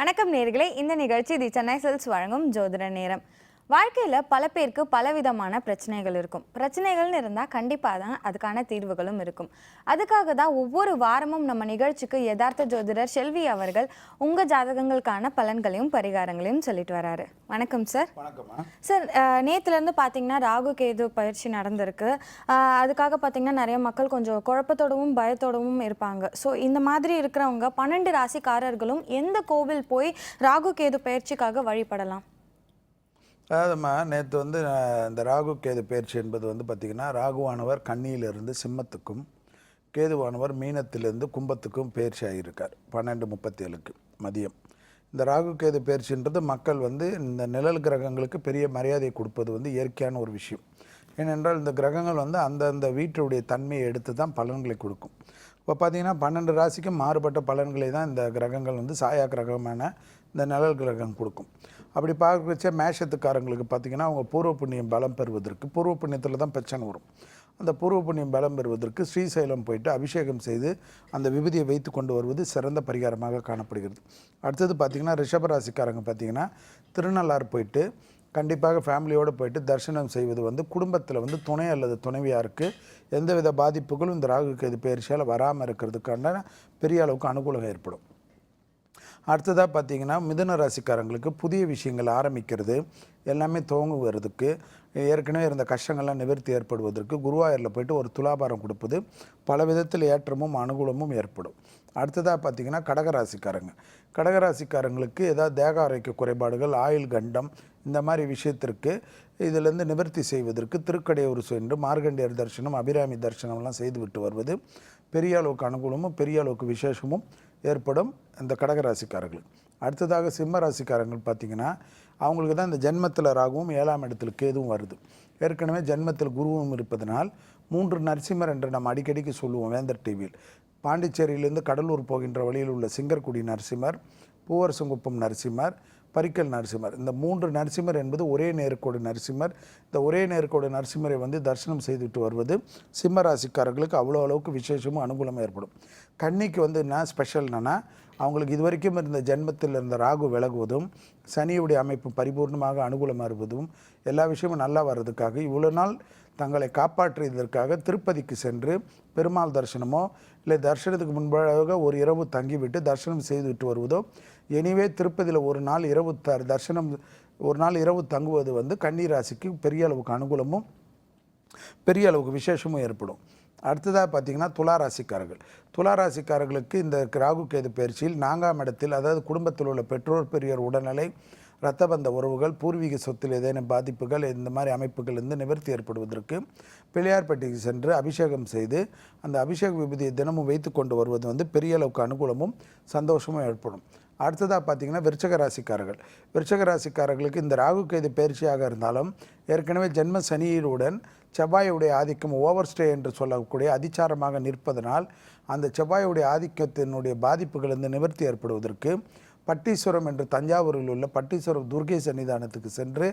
வணக்கம் நேர்களே, இந்த நிகழ்ச்சி தி சென்னை சில்க்ஸ் வழங்கும் ஜோதிட நேரம். வாழ்க்கையில் பல பேருக்கு பலவிதமான பிரச்சனைகள் இருக்கும். பிரச்சனைகள்னு இருந்தால் கண்டிப்பாக தான் அதுக்கான தீர்வுகளும் இருக்கும். அதுக்காக தான் ஒவ்வொரு வாரமும் நம்ம நிகழ்ச்சிக்கு யதார்த்த ஜோதிடர் செல்வி அவர்கள் உங்கள் ஜாதகங்களுக்கான பலன்களையும் பரிகாரங்களையும் சொல்லிட்டு வராரு. வணக்கம் சார். சார், நேற்றுலேருந்து பார்த்தீங்கன்னா ராகு கேது பயிற்சி நடந்திருக்கு. அதுக்காக பார்த்தீங்கன்னா நிறைய மக்கள் கொஞ்சம் குழப்பத்தோடவும் பயத்தோடவும் இருப்பாங்க. ஸோ இந்த மாதிரி இருக்கிறவங்க 12 ராசிக்காரர்களும் எந்த கோவில் போய் ராகு கேது பயிற்சிக்காக வழிபடலாம்? அதாவதுமா நேற்று இந்த ராகு கேது பயிற்சி என்பது பார்த்திங்கன்னா, ராகுவானவர் கன்னியிலிருந்து சிம்மத்துக்கும், கேதுவானவர் மீனத்திலிருந்து கும்பத்துக்கும் பயிற்சி ஆகியிருக்கார் 12:37 மதியம். இந்த ராகு கேது பயிற்சின்றது மக்கள் இந்த நிழல் கிரகங்களுக்கு பெரிய மரியாதை கொடுப்பது இயற்கையான ஒரு விஷயம். ஏனென்றால் இந்த கிரகங்கள் அந்தந்த வீட்டுடைய தன்மையை எடுத்து தான் பலன்களை கொடுக்கும். இப்போ பார்த்திங்கன்னா 12 ராசிக்கும் மாறுபட்ட பலன்களை தான் இந்த கிரகங்கள் சாயா கிரகமான இந்த நிழல் கிரகம் கொடுக்கும். அப்படி பார்க்குறச்ச மேஷத்துக்காரங்களுக்கு பார்த்திங்கன்னா, அவங்க பூர்வ புண்ணியம் பலம் பெறுவதற்கு, பூர்வ புண்ணியத்தில் தான் பிரச்சனை வரும். அந்த பூர்வ புண்ணியம் பலம் பெறுவதற்கு ஸ்ரீசைலம் போயிட்டு அபிஷேகம் செய்து அந்த விபூதியை வைத்து கொண்டு வருவது சிறந்த பரிகாரமாக காணப்படுகிறது. அடுத்தது பார்த்திங்கன்னா, ரிஷபராசிக்காரங்க பார்த்திங்கன்னா, திருநள்ளாறு போயிட்டு கண்டிப்பாக ஃபேமிலியோடு போயிட்டு தரிசனம் செய்வது குடும்பத்தில் துணை அல்லது துணைவியாருக்கு எந்தவித பாதிப்புகளும் இந்த ராகு கேது பயிற்சியால் வராமல் இருக்கிறதுக்கான பெரிய அளவுக்கு அனுகூலம் ஏற்படும். அடுத்ததாக பார்த்திங்கன்னா, மிதுன ராசிக்காரங்களுக்கு புதிய விஷயங்கள் ஆரம்பிக்கிறது எல்லாமே துவங்குவதற்கு, ஏற்கனவே இருந்த கஷ்டங்கள்லாம் நிவர்த்தி ஏற்படுவதற்கு குருவாயூரில் போய்ட்டு ஒரு துலாபாரம் கொடுப்பது பல விதத்தில் ஏற்றமும் அனுகூலமும் ஏற்படும். அடுத்ததாக பார்த்திங்கன்னா, கடகராசிக்காரங்களுக்கு ஏதாவது தேக ஆரோக்கிய குறைபாடுகள், ஆயுள் கண்டம் இந்த மாதிரி விஷயத்திற்கு இதிலேருந்து நிவர்த்தி செய்வதற்கு திருக்கடையூர் சென்று மார்கண்டியர் தரிசனம், அபிராமி தரிசனம்லாம் செய்துவிட்டு வருவது பெரிய அளவுக்கு அனுகூலமும் பெரிய அளவுக்கு விசேஷமும் ஏற்படும் இந்த கடகராசிக்காரர்கள். அடுத்ததாக சிம்ம ராசிக்காரங்கள் பார்த்திங்கன்னா, அவங்களுக்கு தான் இந்த ஜென்மத்தில் ராகுவும் 7ஆம் இடத்தில் கேதுவும் வருது. ஏற்கனவே ஜென்மத்தில் குருவும் இருப்பதனால் 3 நரசிம்மர் என்று நம்ம அடிக்கடிக்கு சொல்லுவோம் வேந்தர் டிவியில். பாண்டிச்சேரியிலேருந்து கடலூர் போகின்ற வழியில் உள்ள சிங்கர்குடி நரசிம்மர், பூவரசங்குப்பம் நரசிம்மர், பரிக்கல் நரசிம்மர், இந்த 3 நரசிம்மர் என்பது ஒரே நேர்கோடு நரசிம்மர். இந்த ஒரே நேர்கோடு நரசிம்மரை தரிசனம் செய்துவிட்டு வருவது சிம்ம ராசிக்காரர்களுக்கு அவ்வளோ அளவுக்கு விசேஷமும் அனுகூலமாக ஏற்படும். கன்னிக்கு என்ன ஸ்பெஷல்னா, அவங்களுக்கு இதுவரைக்கும் இருந்த ஜென்மத்தில் இருந்த ராகு விலகுவதும், சனியுடைய அமைப்பு பரிபூர்ணமாக அனுகூலமாக இருப்பதும், எல்லா விஷயமும் நல்லா வர்றதுக்காக இவ்வளோ நாள் தங்களை காப்பாற்றியதற்காக திருப்பதிக்கு சென்று பெருமாள் தரிசனமோ இல்லை தரிசனத்துக்கு முன்பாக ஒரு இரவு தங்கிவிட்டு தரிசனம் செய்துவிட்டு வருவதோ, எனிவே திருப்பதியில் ஒரு நாள் இரவு தரிசனம் ஒரு நாள் இரவு தங்குவது கன்னி ராசிக்கு பெரிய அளவுக்கு அனுகூலமும் பெரிய அளவுக்கு விசேஷமும் ஏற்படும். அடுத்ததாக பார்த்திங்கன்னா, துளாராசிக்காரர்களுக்கு இந்த ராகு கேது பயிற்சியில் 4ஆம் இடத்தில், அதாவது குடும்பத்தில் உள்ள பெற்றோர் பெரியோர் உடல்நிலை, இரத்தபந்த உறவுகள், பூர்வீக சொத்தில் ஏதேனும் பாதிப்புகள் இந்த மாதிரி அமைப்புகள் நிவர்த்தி ஏற்படுவதற்கு பிள்ளையார்பட்டிக்கு சென்று அபிஷேகம் செய்து அந்த அபிஷேக விபூதியை தினமும் வைத்து கொண்டு வருவது பெரிய அளவுக்கு அனுகூலமும் சந்தோஷமும் ஏற்படும். அடுத்ததாக பார்த்திங்கன்னா, விருச்சக ராசிக்காரர்களுக்கு இந்த ராகு கேது பயிற்சியாக இருந்தாலும் ஏற்கனவே ஜென்ம சனியுடன் செவ்வாயுடைய ஆதிக்கம் ஓவர் ஸ்டே என்று சொல்லக்கூடிய அதிச்சாரமாக நிற்பதனால் அந்த செவ்வாயுடைய ஆதிக்கத்தினுடைய பாதிப்புகள் நிவர்த்தி ஏற்படுவதற்கு பட்டீஸ்வரம் என்று தஞ்சாவூரில் உள்ள பட்டீஸ்வரம் துர்கை சன்னிதானத்துக்கு சென்று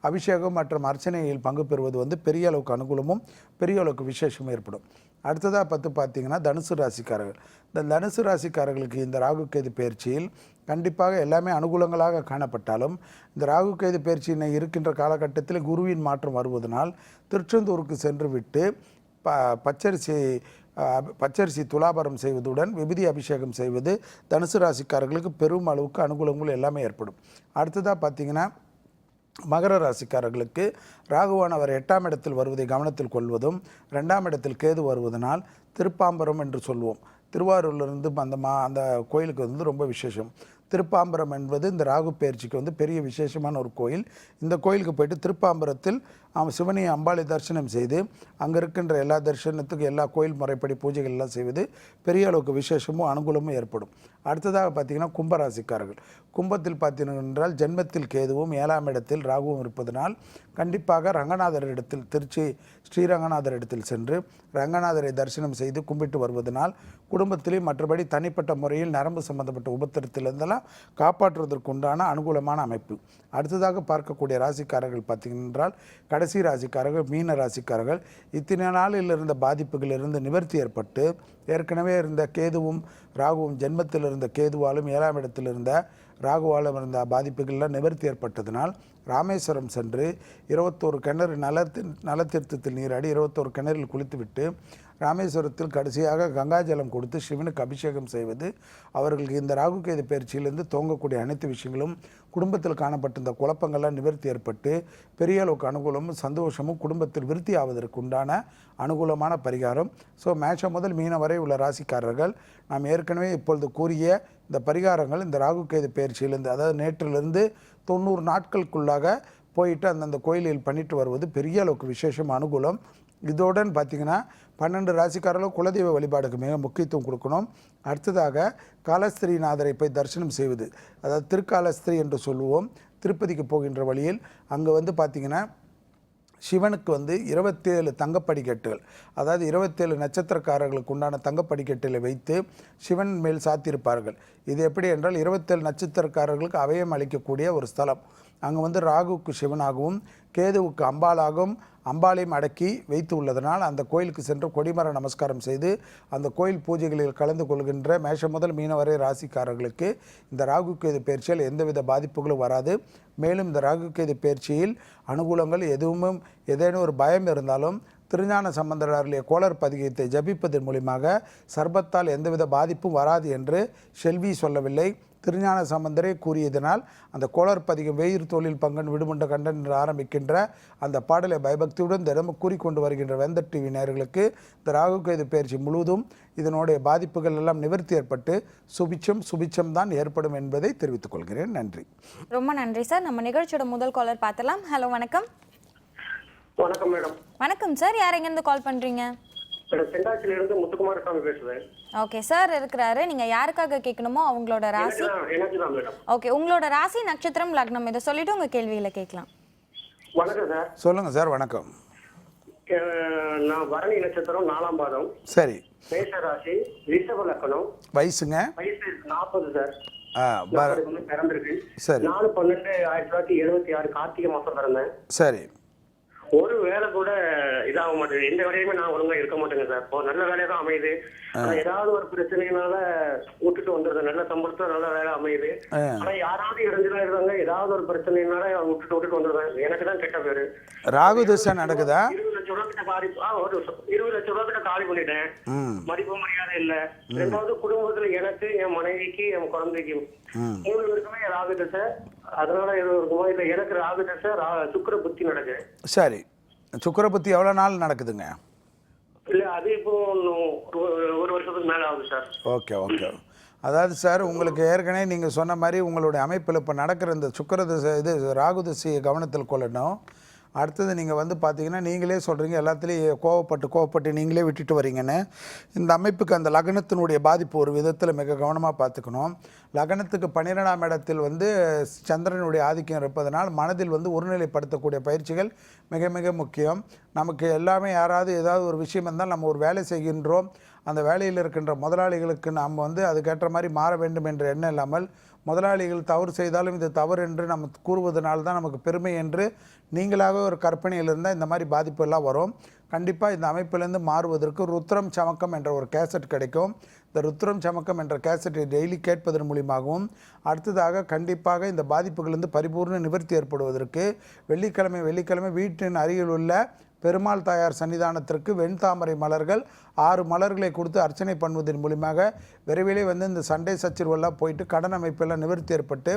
அபிஷேகம் மற்றும் அர்ச்சனையில் பங்கு பெறுவது பெரிய அளவுக்கு அனுகூலமும் பெரிய அளவுக்கு விசேஷமும் ஏற்படும். அடுத்ததாக பார்த்திங்கன்னா, தனுசு ராசிக்காரர்கள். இந்த தனுசு ராசிக்காரர்களுக்கு இந்த ராகு கேது பயிற்சியில் கண்டிப்பாக எல்லாமே அனுகூலங்களாக காணப்பட்டாலும், இந்த ராகு கேது பயிற்சியினை இருக்கின்ற காலகட்டத்தில் குருவின் மாற்றம் வருவதனால் திருச்செந்தூருக்கு சென்று விட்டு பச்சரிசி துலாபாரம் செய்வதுடன் விபூதி அபிஷேகம் செய்வது தனுசு ராசிக்காரர்களுக்கு பெரும் அளவுக்கு அனுகூலங்கள் எல்லாமே ஏற்படும். அடுத்ததாக பார்த்திங்கன்னா, மகர ராசிக்காரர்களுக்கு ராகுவானவர் 8ஆம் இடத்தில் வருவதை கவனத்தில் கொள்வதும் 2ஆம் இடத்தில் கேது வருவதனால் திருப்பாம்பரம் என்று சொல்வோம். திருவாரூரிலிருந்து அந்த கோயிலுக்கு ரொம்ப விசேஷம். திருப்பாம்பரம் என்பது இந்த ராகு பயிற்சிக்கு பெரிய விசேஷமான ஒரு கோயில். இந்த கோயிலுக்கு போயிட்டு திருப்பாம்பரத்தில் சிவனை அம்பாளை தரிசனம் செய்து அங்கே இருக்கின்ற எல்லா தரிசனத்துக்கும் எல்லா கோயில் முறைப்படி பூஜைகள் எல்லாம் செய்வது பெரிய அளவுக்கு விசேஷமும் அனுகூலமும் ஏற்படும். அடுத்ததாக பார்த்திங்கன்னா, கும்பராசிக்காரர்கள். கும்பத்தில் பார்த்தீர்கள் என்றால் ஜென்மத்தில் கேதுவும் 7ஆம் இடத்தில் ராகுவும் இருப்பதனால் கண்டிப்பாக ரங்கநாதர் இடத்தில், திருச்சி ஸ்ரீரங்கநாதர் இடத்தில் சென்று ரங்கநாதரை தரிசனம் செய்து கும்பிட்டு வருவதனால் குடும்பத்திலே மற்றபடி தனிப்பட்ட முறையில் நரம்பு சம்பந்தப்பட்ட உபத்திரத்திலிருந்தெல்லாம் காப்பாற்றுவதற்குண்டான அனுகூலமான அமைப்பு. அடுத்ததாக பார்க்கக்கூடிய ராசிக்காரர்கள் பார்த்தீங்கன்றால் கடைசி ராசிக்காரர்கள் மீன ராசிக்காரர்கள். இத்தனை நாளில் இருந்த பாதிப்புகளிலிருந்து நிவர்த்தி ஏற்பட்டு ஏற்கனவே இருந்த கேதுவும் ராகுவும் ஜென்மத்தில் இருந்த கேதுவாலும் 7ஆம் இடத்தில் இருந்த ராகுவால் இருந்த பாதிப்புகள்லாம் நிவர்த்தி ஏற்பட்டதனால் ராமேஸ்வரம் சென்று 21 கிணறு நலத்தீர்த்தத்தில் நீராடி 21 கிணறில் குளித்துவிட்டு ராமேஸ்வரத்தில் கடைசியாக கங்காஜலம் கொடுத்து சிவனுக்கு அபிஷேகம் செய்வது அவர்களுக்கு இந்த ராகு கேது பயிற்சியிலிருந்து தோங்கக்கூடிய அனைத்து விஷயங்களும் குடும்பத்தில் காணப்பட்ட இந்த குழப்பங்கள்லாம் நிவர்த்தி ஏற்பட்டு பெரிய அளவுக்கு அனுகூலமும் சந்தோஷமும் குடும்பத்தில் விருத்தி ஆவதற்கு உண்டான அனுகூலமான பரிகாரம். ஸோ மேஷம் முதல் மீனம் வரை உள்ள ராசிக்காரர்கள் நாம் ஏற்கனவே இப்பொழுது கூறிய இந்த பரிகாரங்கள் இந்த ராகு கேது பயிற்சியிலிருந்து, அதாவது நேற்றிலிருந்து 90 நாட்களுக்குள்ளாக போயிட்டு அந்தந்த கோயிலில் பண்ணிட்டு வருவது பெரிய அளவுக்கு விசேஷம் அனுகூலம். இதோடன் பார்த்திங்கன்னா 12 ராசிக்காரர்களும் குலதெய்வ வழிபாடுக்கு மிக முக்கியத்துவம் கொடுக்கணும். அடுத்ததாக காலஸ்திரீநாதரை போய் தரிசனம் செய்வது, அதாவது திருக்காலஸ்திரி என்று சொல்லுவோம். திருப்பதிக்கு போகின்ற வழியில் அங்கே பார்த்திங்கன்னா சிவனுக்கு 27 தங்கப்படிக்கட்டுகள், அதாவது 27 நட்சத்திரக்காரர்களுக்கு உண்டான தங்கப்படிக்கட்டில் வைத்து சிவன் மேல் சாத்தியிருப்பார்கள். இது எப்படி என்றால் 27 நட்சத்திரக்காரர்களுக்கு அபயம் அளிக்கக்கூடிய ஒரு ஸ்தலம். அங்கே ராகுவுக்கு சிவனாகவும் கேதுவுக்கு அம்பாளாகவும் அம்பாளையும் அடக்கி வைத்து உள்ளதனால் அந்த கோயிலுக்கு சென்று கொடிமர நமஸ்காரம் செய்து அந்த கோயில் பூஜைகளில் கலந்து கொள்கின்ற மேஷம் முதல் மீன வரை ராசிக்காரர்களுக்கு இந்த ராகு கேது பயிற்சியில் எந்தவித பாதிப்புகளும் வராது. மேலும் இந்த ராகு கேது பயிற்சியில் அனுகூலங்கள் ஏதேனும் ஒரு பயம் இருந்தாலும் திருஞான சம்பந்தர் அருளிய கோளர் பதிகத்தை ஜபிப்பதன் மூலியமாக சர்பத்தால் எந்தவித பாதிப்பும் வராது என்று செல்வி சொல்லவில்லை, திருஞான சம்பந்தரே கூறியதனால் அந்த கோளர் பதிகம் வேயிறு தோளில் பங்கன் விடுமுண்ட கண்டன் என்று ஆரம்பிக்கின்ற அந்த பாடலை பயபக்தியுடன் தினமும் கூறிக்கொண்டு வருகின்ற வேந்தர் டிவி நேயர்களுக்கு இந்த ராகு கேது பயிற்சி முழுவதும் இதனுடைய பாதிப்புகள் எல்லாம் நிவர்த்தி ஏற்பட்டு சுபிச்சம் தான் ஏற்படும் என்பதை தெரிவித்துக் கொள்கிறேன். நன்றி. ரொம்ப நன்றி சார். நம்ம நிகழ்ச்சியோட முதல் காலர் பார்த்தலாம். ஹலோ, வணக்கம். வணக்கம் மேடம். வணக்கம் சார். யார் எங்கேருந்து கால் பண்ணுறீங்க? தென்காசியிலிருந்து முத்துக்குமாரசாமி பேசுறேன். ஓகே சார் இருக்கிறாரு. நீங்க யாருக்காக கேட்கணுமோ அவங்களோட ராசி. ஓகே, உங்களோட ராசி நட்சத்திரம் லக்னம் இதை சொல்லிட்டு உங்க கேள்விகளை கேட்கலாம். வணக்கம் சார். சொல்லுங்க சார். வணக்கம். நான் பரணி நட்சத்திரம் 4ஆம் பாதம். சரி. மேஷ ராசி, ரிஷப லக்னம். வயசுங்க? வயசு 40 சார். பிறந்திருக்கு. சரி. 4/12/1976 கார்த்திகை மாசம் பிறந்தேன். சரி. ஒரு வேலை கூட இதாக மாட்டேங்குது. எந்த வேலையுமே நான் ஒழுங்கா இருக்க மாட்டேங்க சார். இப்போ நல்ல வேலையா தான் அமையுது. ஏதாவது ஒரு பிரச்சனைனால விட்டுட்டு வந்துடுது. நல்ல சம்பளத்துல நல்ல வேலை அமையுது. ஆனா யாராவது இறந்துதான் இருக்காங்க. ஏதாவது ஒரு பிரச்சனைனால விட்டுட்டு வந்துடுறேன். எனக்கு தான் கெட்ட பேரு. ராகு திசை நடக்குதா? 20 லட்சம் ரூபாய் கிட்ட ஒரு 20 லட்சம் ரூபாய் கிட்ட காலி பண்ணிட்டேன். மதிப்பு மரியாதை இல்ல. ரெண்டாவது குடும்பத்துல எனக்கு, என் மனைவிக்கு, என் குழந்தைக்கு 3 பேருக்குமே ராகு திசை. அதனால எதுவும் இருக்குமோ இல்ல? எனக்கு ராகு திசை சுக்கிர புத்தி நடக்கு. சரி. சுக்கிர புத்தி எவ்வளவு நாள் நடக்குதுங்க? இல்ல அது இப்போ ஒரு வருஷத்துக்கு மேல ஆகுது சார். ஓகே. அதாவது சார், உங்களுக்கு ஏற்கனவே நீங்கள் சொன்ன மாதிரி உங்களுடைய அமைப்பில் இப்போ நடக்கிற இந்த சுக்கிர திசை ராகு திசையை கவனத்தில் கொள்ளணும். அடுத்தது நீங்கள் பார்த்தீங்கன்னா நீங்களே சொல்கிறீங்க எல்லாத்துலேயும் கோவப்பட்டு நீங்களே விட்டுட்டு வரீங்கன்னு. இந்த அமைப்புக்கு அந்த லக்னத்தினுடைய பாதிப்பு ஒரு விதத்தில் மிக கவனமாக பார்த்துக்கணும். லக்னத்துக்கு 12ஆம் இடத்தில் சந்திரனுடைய ஆதிக்கம் இருப்பதனால் மனதில் ஒருநிலைப்படுத்தக்கூடிய பயிற்சிகள் மிக மிக முக்கியம். நமக்கு எல்லாமே யாராவது ஏதாவது ஒரு விஷயம் இருந்தால் நம்ம ஒரு வேலை செய்கின்றோம், அந்த வேலையில் இருக்கின்ற முதலாளிகளுக்கு நாம் அதுக்கேற்ற மாதிரி மாற வேண்டும் என்ற எண்ணம் இல்லாமல் முதலாளிகள் தவறு செய்தாலும் இது தவறு என்று நம்ம கூறுவதனால தான் நமக்கு பெருமை என்று நீங்களாகவே ஒரு கற்பனையில் இருந்தால் இந்த மாதிரி பாதிப்பு எல்லாம் வரும். கண்டிப்பாக இந்த அமைப்பிலேருந்து மாறுவதற்கு ருத்ரம் சமக்கம் என்ற ஒரு கேசட் கிடைக்கும். இந்த ருத்ரம் சமக்கம் என்ற கேசட்டை டெய்லி கேட்பதன் மூலியமாகவும் அடுத்ததாக கண்டிப்பாக இந்த பாதிப்புகளிலிருந்து பரிபூர்ண நிவர்த்தி ஏற்படுவதற்கு வெள்ளிக்கிழமை வீட்டின் அருகில் உள்ள பெருமாள் தாயார் சன்னிதானத்திற்கு வெண்தாமரை மலர்கள் 6 மலர்களை கொடுத்து அர்ச்சனை பண்ணுவதன் மூலியமாக விரைவிலே இந்த சண்டை சச்சரவெல்லாம் போயிட்டு கடன் அமைப்பெல்லாம் நிவர்த்தி ஏற்பட்டு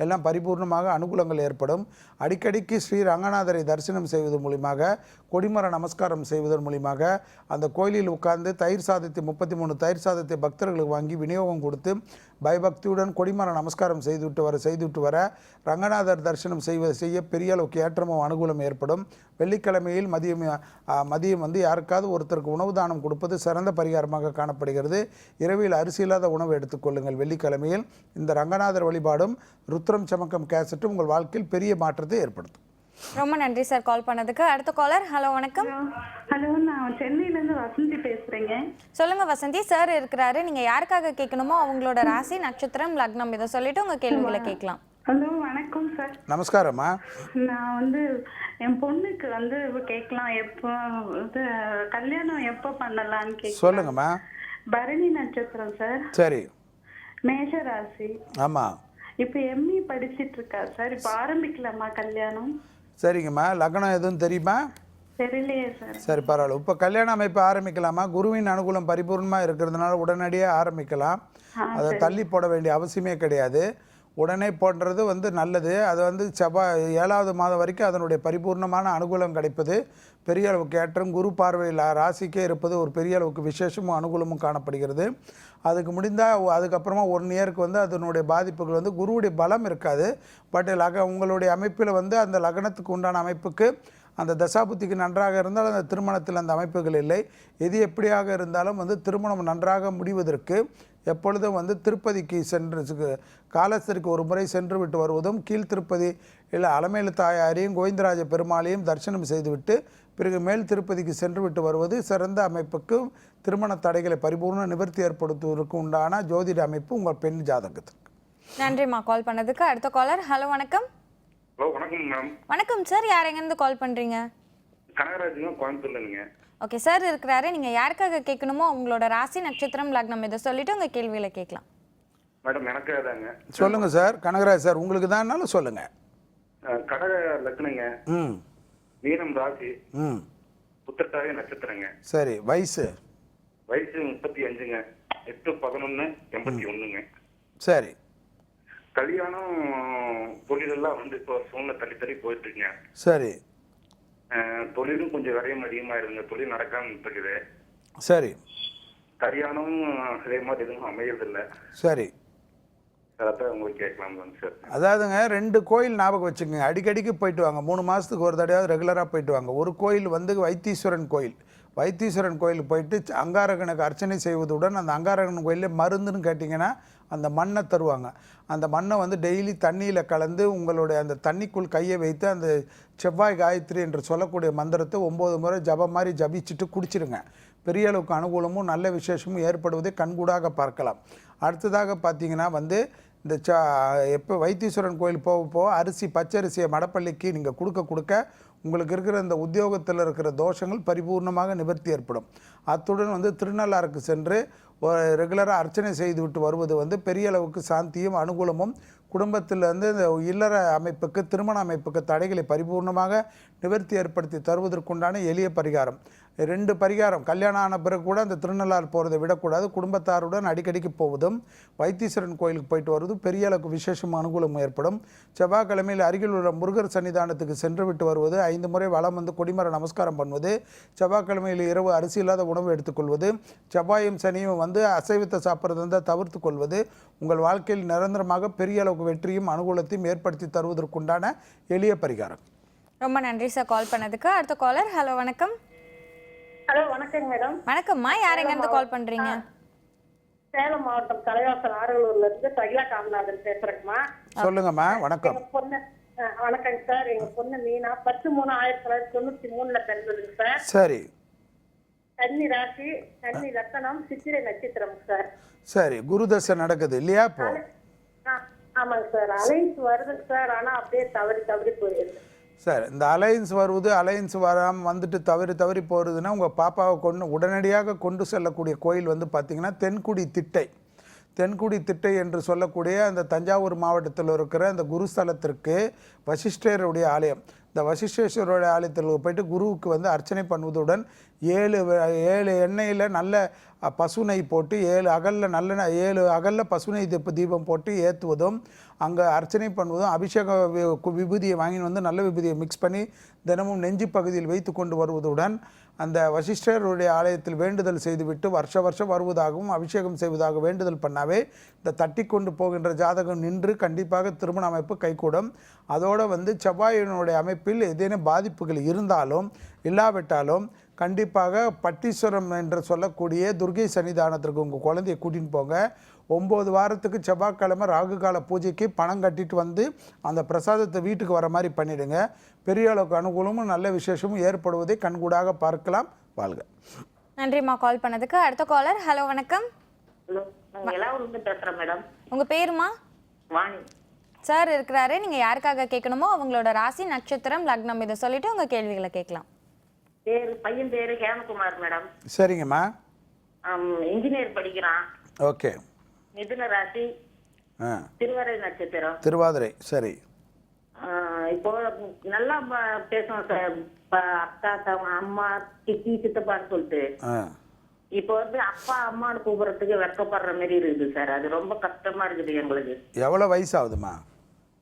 எல்லாம் பரிபூர்ணமாக அனுகூலங்கள் ஏற்படும். அடிக்கடிக்கு ஸ்ரீ ரங்கநாதரை தரிசனம் செய்வதன் மூலியமாக கொடிமர நமஸ்காரம் செய்வதன் மூலியமாக அந்த கோயிலில் உட்கார்ந்து 33 தயிர் சாதத்தை பக்தர்களுக்கு வாங்கி விநியோகம் கொடுத்து பயபக்தியுடன் கொடிமர நமஸ்காரம் செய்துவிட்டு வர ரங்கநாதர் தரிசனம் செய்ய பெரிய அளவுக்கு ஏற்றமும் அனுகூலம் ஏற்படும். வெள்ளிக்கிழமையில் மதியம் யாருக்காவது ஒருத்தருக்கு உணவு தானம் கொடுப்பது சிறந்த பரிகாரமாக காணப்படுகிறது. இரவில் அரிசி இல்லாத உணவு எடுத்துக்கொள்ளுங்கள். வெள்ளிக்கிழமையில் இந்த ரங்கநாதர் வழிபாடும் ருத்ரம் சமக்கம் கேசட்டும் உங்கள் வாழ்க்கையில் பெரிய மாற்றத்தை ஏற்படுத்தும். ரொம்ப நன்றி சார் கால் பண்ணதுக்கு. அடுத்த காலர். ஹலோ, வணக்கம். ஹலோ, நான் சென்னையிலேருந்து வசந்தி பேசுகிறேங்க. சொல்லுங்க வசந்தி. சார் இருக்கிறாரு. நீங்க யாருக்காக கேட்கணுமோ அவங்களோட ராசி நட்சத்திரம் லக்னம் இதை சொல்லிட்டு உங்க கேள்விகளை கேட்கலாம். ஹலோ, வணக்கம் சார். நமஸ்காரம்மா. நான் என் பொண்ணுக்கு கேட்கலாம். எப்போ கல்யாணம் எப்போ பண்ணலான்னு கேட்க. சொல்லுங்கம்மா. பரணி நட்சத்திரம் சார். சரி. மேஷ ராசி. ஆமாம். இப்ப எம்இ படிச்சிட்டு இருக்கா சார். இப்ப ஆரம்பிக்கலாமா கல்யாணம்? சரிங்கம்மா, லக்னம் எதுவும் தெரியுமா? தெரியலையே சார். சரி, பரவாயில்ல. இப்போ கல்யாண அமைப்பு ஆரம்பிக்கலாமா? குருவின் அனுகூலம் பரிபூர்ணமாக இருக்கிறதுனால உடனடியாக ஆரம்பிக்கலாம். அதை தள்ளி போட வேண்டிய அவசியமே கிடையாது. உடனே போடுறது வந்து நல்லது. அது வந்து செவ்வாய் 7வது மாதம் வரைக்கும் அதனுடைய பரிபூர்ணமான அனுகூலம் கிடைப்பது பெரிய அளவுக்கு ஏற்றம். குரு பார்வையில் ராசிக்கே இருப்பது ஒரு பெரிய அளவுக்கு விசேஷமும் அனுகூலமும் காணப்படுகிறது. அதுக்கு முடிந்தால் அதுக்கப்புறமா 1 இயருக்கு வந்து அதனுடைய பாதிப்புகள் வந்து குருவுடைய பலம் இருக்காது. பட் உங்களுடைய அமைப்பில் வந்து அந்த லக்னத்துக்கு உண்டான அமைப்புக்கு அந்த தசாபுத்திக்கு நன்றாக இருந்தால் அந்த திருமணத்தில் அந்த அமைப்புகள் இல்லை. எது எப்படியாக இருந்தாலும் வந்து திருமணம் நன்றாக முடிவதற்கு எப்பொழுதும் வந்து திருப்பதிக்கு சென்று காலத்திற்கு ஒரு முறை சென்று விட்டு வருவதும், கீழ் திருப்பதி இல்லை அலமேலு தாயாரையும் கோவிந்தராஜ பெருமாளையும் தரிசனம் செய்துவிட்டு பிறகு மேல் திருப்பதிக்கு சென்று விட்டு வருவது சிறந்த அமைப்புக்கு திருமண தடைகளை பரிபூர்ண நிவர்த்தி ஏற்படுத்துவதற்கு உண்டான ஜோதிட அமைப்பு உங்கள் பெண் ஜாதகத்துக்கு. நன்றிம்மா கால் பண்ணதுக்கு. அடுத்த காலர். ஹலோ வணக்கம். ஹலோ வணக்கம் மேம். வணக்கம் சார், யார் எங்கேருந்து கால் பண்ணுறீங்க? கனகராஜுங்க, கோயம்புத்தூர்லங்க. ஓகே சார் இருக்கிறாரு. நீங்கள் யாருக்காக கேட்கணுமோ உங்களோட ராசி நட்சத்திரம் லக்னம் இதை சொல்லிட்டு உங்கள் கேள்வியில் கேட்கலாம். மேடம் எனக்கு தாங்க. சொல்லுங்கள் சார். கனகராஜ் சார், உங்களுக்கு தான்னாலும் சொல்லுங்கள். கடக லக்னங்க, மீனம் ராசி, புத்தட்டாய நட்சத்திரங்க. சரி, வயசு? வயசு 35ங்க, 8/11/81ங்க. சரி. கல்யாணம் தொழிலெல்லாம் வந்து இப்போ சூழ்நிலை தள்ளி தள்ளி போயிட்டு இருக்குங்க. சரி. தொழிலும் கொஞ்சம் விரையும் அதிகமா இருங்க, தொழில் நடக்காம இருக்குது. சரி. கல்யாணம் அதே மாதிரி எதுவும் அமையறதில்லை. சரி, அதான் உங்களுக்கு கேட்கலாம் சார். அதாவதுங்க 2 கோயில் ஞாபகம் வச்சுக்கோங்க. அடிக்கடிக்கு போயிட்டு வாங்க. 3 மாதத்துக்கு ஒரு தடையாவது ரெகுலராக போயிட்டு வாங்க. ஒரு கோயில் வந்து வைத்தீஸ்வரன் கோயில். வைத்தீஸ்வரன் கோயிலுக்கு போயிட்டு அங்காரகனுக்கு அர்ச்சனை செய்வதுடன் அந்த அங்காரகன் கோயிலில் மருந்துன்னு கேட்டிங்கன்னா அந்த மண்ணை தருவாங்க. அந்த மண்ணை வந்து டெய்லி தண்ணியில் கலந்து உங்களுடைய அந்த தண்ணிக்குள் கையை வைத்து அந்த செவ்வாய் காயத்ரி என்று சொல்லக்கூடிய மந்திரத்தை 9 முறை ஜபம் மாதிரி ஜபிச்சுட்டு குடிச்சிருங்க. பெரிய அளவுக்கு அனுகூலமும் நல்ல விசேஷமும் ஏற்படுவதை கண்கூடாக பார்க்கலாம். அடுத்ததாக பார்த்தீங்கன்னா வந்து இந்த எப்போ வைத்தீஸ்வரன் கோயில் போக அரிசி பச்சரிசியை மடப்பள்ளிக்கு நீங்கள் கொடுக்க உங்களுக்கு இருக்கிற இந்த உத்தியோகத்தில் இருக்கிற தோஷங்கள் பரிபூர்ணமாக நிவர்த்தி ஏற்படும். அத்துடன் வந்து திருநள்ளாறுக்கு சென்று ரெகுலராக அர்ச்சனை செய்துவிட்டு வருவது வந்து பெரிய அளவுக்கு சாந்தியும் அனுகூலமும் குடும்பத்தில் வந்து இந்த இல்லற அமைப்புக்கு திருமண அமைப்புக்கு தடைகளை பரிபூர்ணமாக நிவர்த்தி ஏற்படுத்தி தருவதற்குண்டான எளிய பரிகாரம். 2 பரிகாரம். கல்யாணம் ஆன பிறகு கூட அந்த திருநள்ளாறு போகிறதை விடக்கூடாது. குடும்பத்தாருடன் அடிக்கடிக்கு போவதும் வைத்தீஸ்வரன் கோயிலுக்கு போயிட்டு வருவதும் பெரிய அளவுக்கு விசேஷம் அனுகூலம் ஏற்படும். செவ்வாய்க்கிழமையில் அருகில் உள்ள முருகர் சன்னிதானத்துக்கு சென்று விட்டு வருவது, 5 முறை வலம் வந்து கொடிமர நமஸ்காரம் பண்ணுவது, செவ்வாய்க்கிழமையில் இரவு அரிசி இல்லாத உணவு எடுத்துக்கொள்வது, செவ்வாயும் சனியும் வந்து அசைவத்தை சாப்பிட்றது வந்து தவிர்த்து கொள்வது உங்கள் வாழ்க்கையில் நிரந்தரமாக பெரிய அளவுக்கு வெற்றியும் அனுகூலத்தையும் ஏற்படுத்தி தருவதற்குண்டான எளிய பரிகாரம். ரொம்ப நன்றி சார் கால் பண்ணதுக்கு. அடுத்த காலர். ஹலோ வணக்கம். ஹலோ வணக்கங்க மேடம். வணக்கம்மா, யார் எங்கேருந்து கால் பண்ணுறீங்க? சேலம் மாவட்டம் தலைவாசல் ஆரலூர்ல இருந்து சகிலா காமநாதன் பேசுறேங்கம்மா. சொல்லுங்கம்மா. வணக்கம். வணக்கங்க சார். எங்க பொண்ணு மீனா 10/3/1993 பிறந்ததுங்க சார். சரி. கன்னி ராசி, கன்னி லக்னம், சித்திரை நட்சத்திரம் சார். சரி. குருதசை நடக்குது இல்லையா இப்போ? ஆமாங்க சார். அலைன்ஸ் வருதுங்க சார், ஆனா அப்படியே தவறி போயிடுது சார். இந்த அலையன்ஸ் வருவது, அலையன்ஸ் வராமல் வந்துட்டு தவறி போகிறதுனா உங்கள் பாப்பாவை உடனடியாக கொண்டு செல்லக்கூடிய கோயில் வந்து பார்த்திங்கன்னா தென்குடி திட்டை. தென்குடி திட்டை என்று சொல்லக்கூடிய அந்த தஞ்சாவூர் மாவட்டத்தில் இருக்கிற அந்த குருஸ்தலத்திற்கு வசிஷ்டருடைய ஆலயம். இந்த வசிஷ்டேஸ்வரோடைய ஆலயத்தில் போயிட்டு குருவுக்கு வந்து அர்ச்சனை பண்ணுவதுடன் 7 எண்ணெயில் நல்ல பசுனை போட்டு 7 அகலில் பசுனை தீபம் போட்டு ஏற்றுவதும், அங்கே அர்ச்சனை பண்ணுவதும், அபிஷேக விபூதியை வாங்கி வந்து நல்ல விபூதியை மிக்ஸ் பண்ணி தினமும் நெஞ்சு பகுதியில் வைத்து கொண்டு வருவதுடன் அந்த வசிஷ்டருடைய ஆலயத்தில் வேண்டுதல் செய்துவிட்டு வருஷம் வருவதாகவும் அபிஷேகம் செய்வதாக வேண்டுதல் பண்ணாவே இந்த தட்டி கொண்டு போகின்ற ஜாதகம் நின்று கண்டிப்பாக திருமண அமைப்பு கைகூடும். அதோடு வந்து செவ்வாயினுடைய அமைப்பில் ஏதேனும் பாதிப்புகள் இருந்தாலும் இல்லாவிட்டாலும் கண்டிப்பாக பட்டீஸ்வரம் என்று சொல்லக்கூடிய துர்கை சன்னிதானத்திற்கு உங்கள் குழந்தையை கூட்டின்னு போங்க. 9 வாரத்துக்கு செவ்வாய்க்கிழமை ராகு கால பூஜைக்கு பணம் கட்டிட்டு வந்து அந்த பிரசாதத்தை வீட்டுக்கு வர மாதிரி பண்ணிவிடுங்க. பெரிய அளவுக்கு அனுகூலமும் நல்ல விசேஷமும் ஏற்படுவதை கண்கூடாக பார்க்கலாம். வாழ்க. நன்றிம்மா கால் பண்ணதுக்கு. அடுத்த காலர். ஹலோ வணக்கம். ஹலோ, நான் எலாவூர்ல பேசுறேன் மேடம். உங்க பேருமா? வாணி சார் இருக்கிறாரு. நீங்க யாருக்காக கேட்கணுமோ அவங்களோட ராசி நட்சத்திரம் லக்னம் இதை சொல்லிட்டு உங்க கேள்விகளை கேட்கலாம். பையன் பேரு ஹேமகுமார் மேடம். சரிங்கம்மா. இன்ஜினியர் படிக்கிறான். ஓகே. மிதுன ராசி, ஆ திருவாதிரை நட்சத்திரம். திருவாதிரை. சரி. இப்போ நல்லா பேசுவோம் சார். அக்கா, அம்மா, சித்தி, சித்தப்பான்னு சொல்லிட்டு. ஆ இப்போ வந்து அப்பா அம்மான்னு கூப்பிடுறதுக்கு வெட்கப்படுற மாதிரி இருக்குது சார். அது ரொம்ப கஷ்டமா இருக்குது எங்களுக்கு. எவ்வளோ வயசு ஆகுதுமா?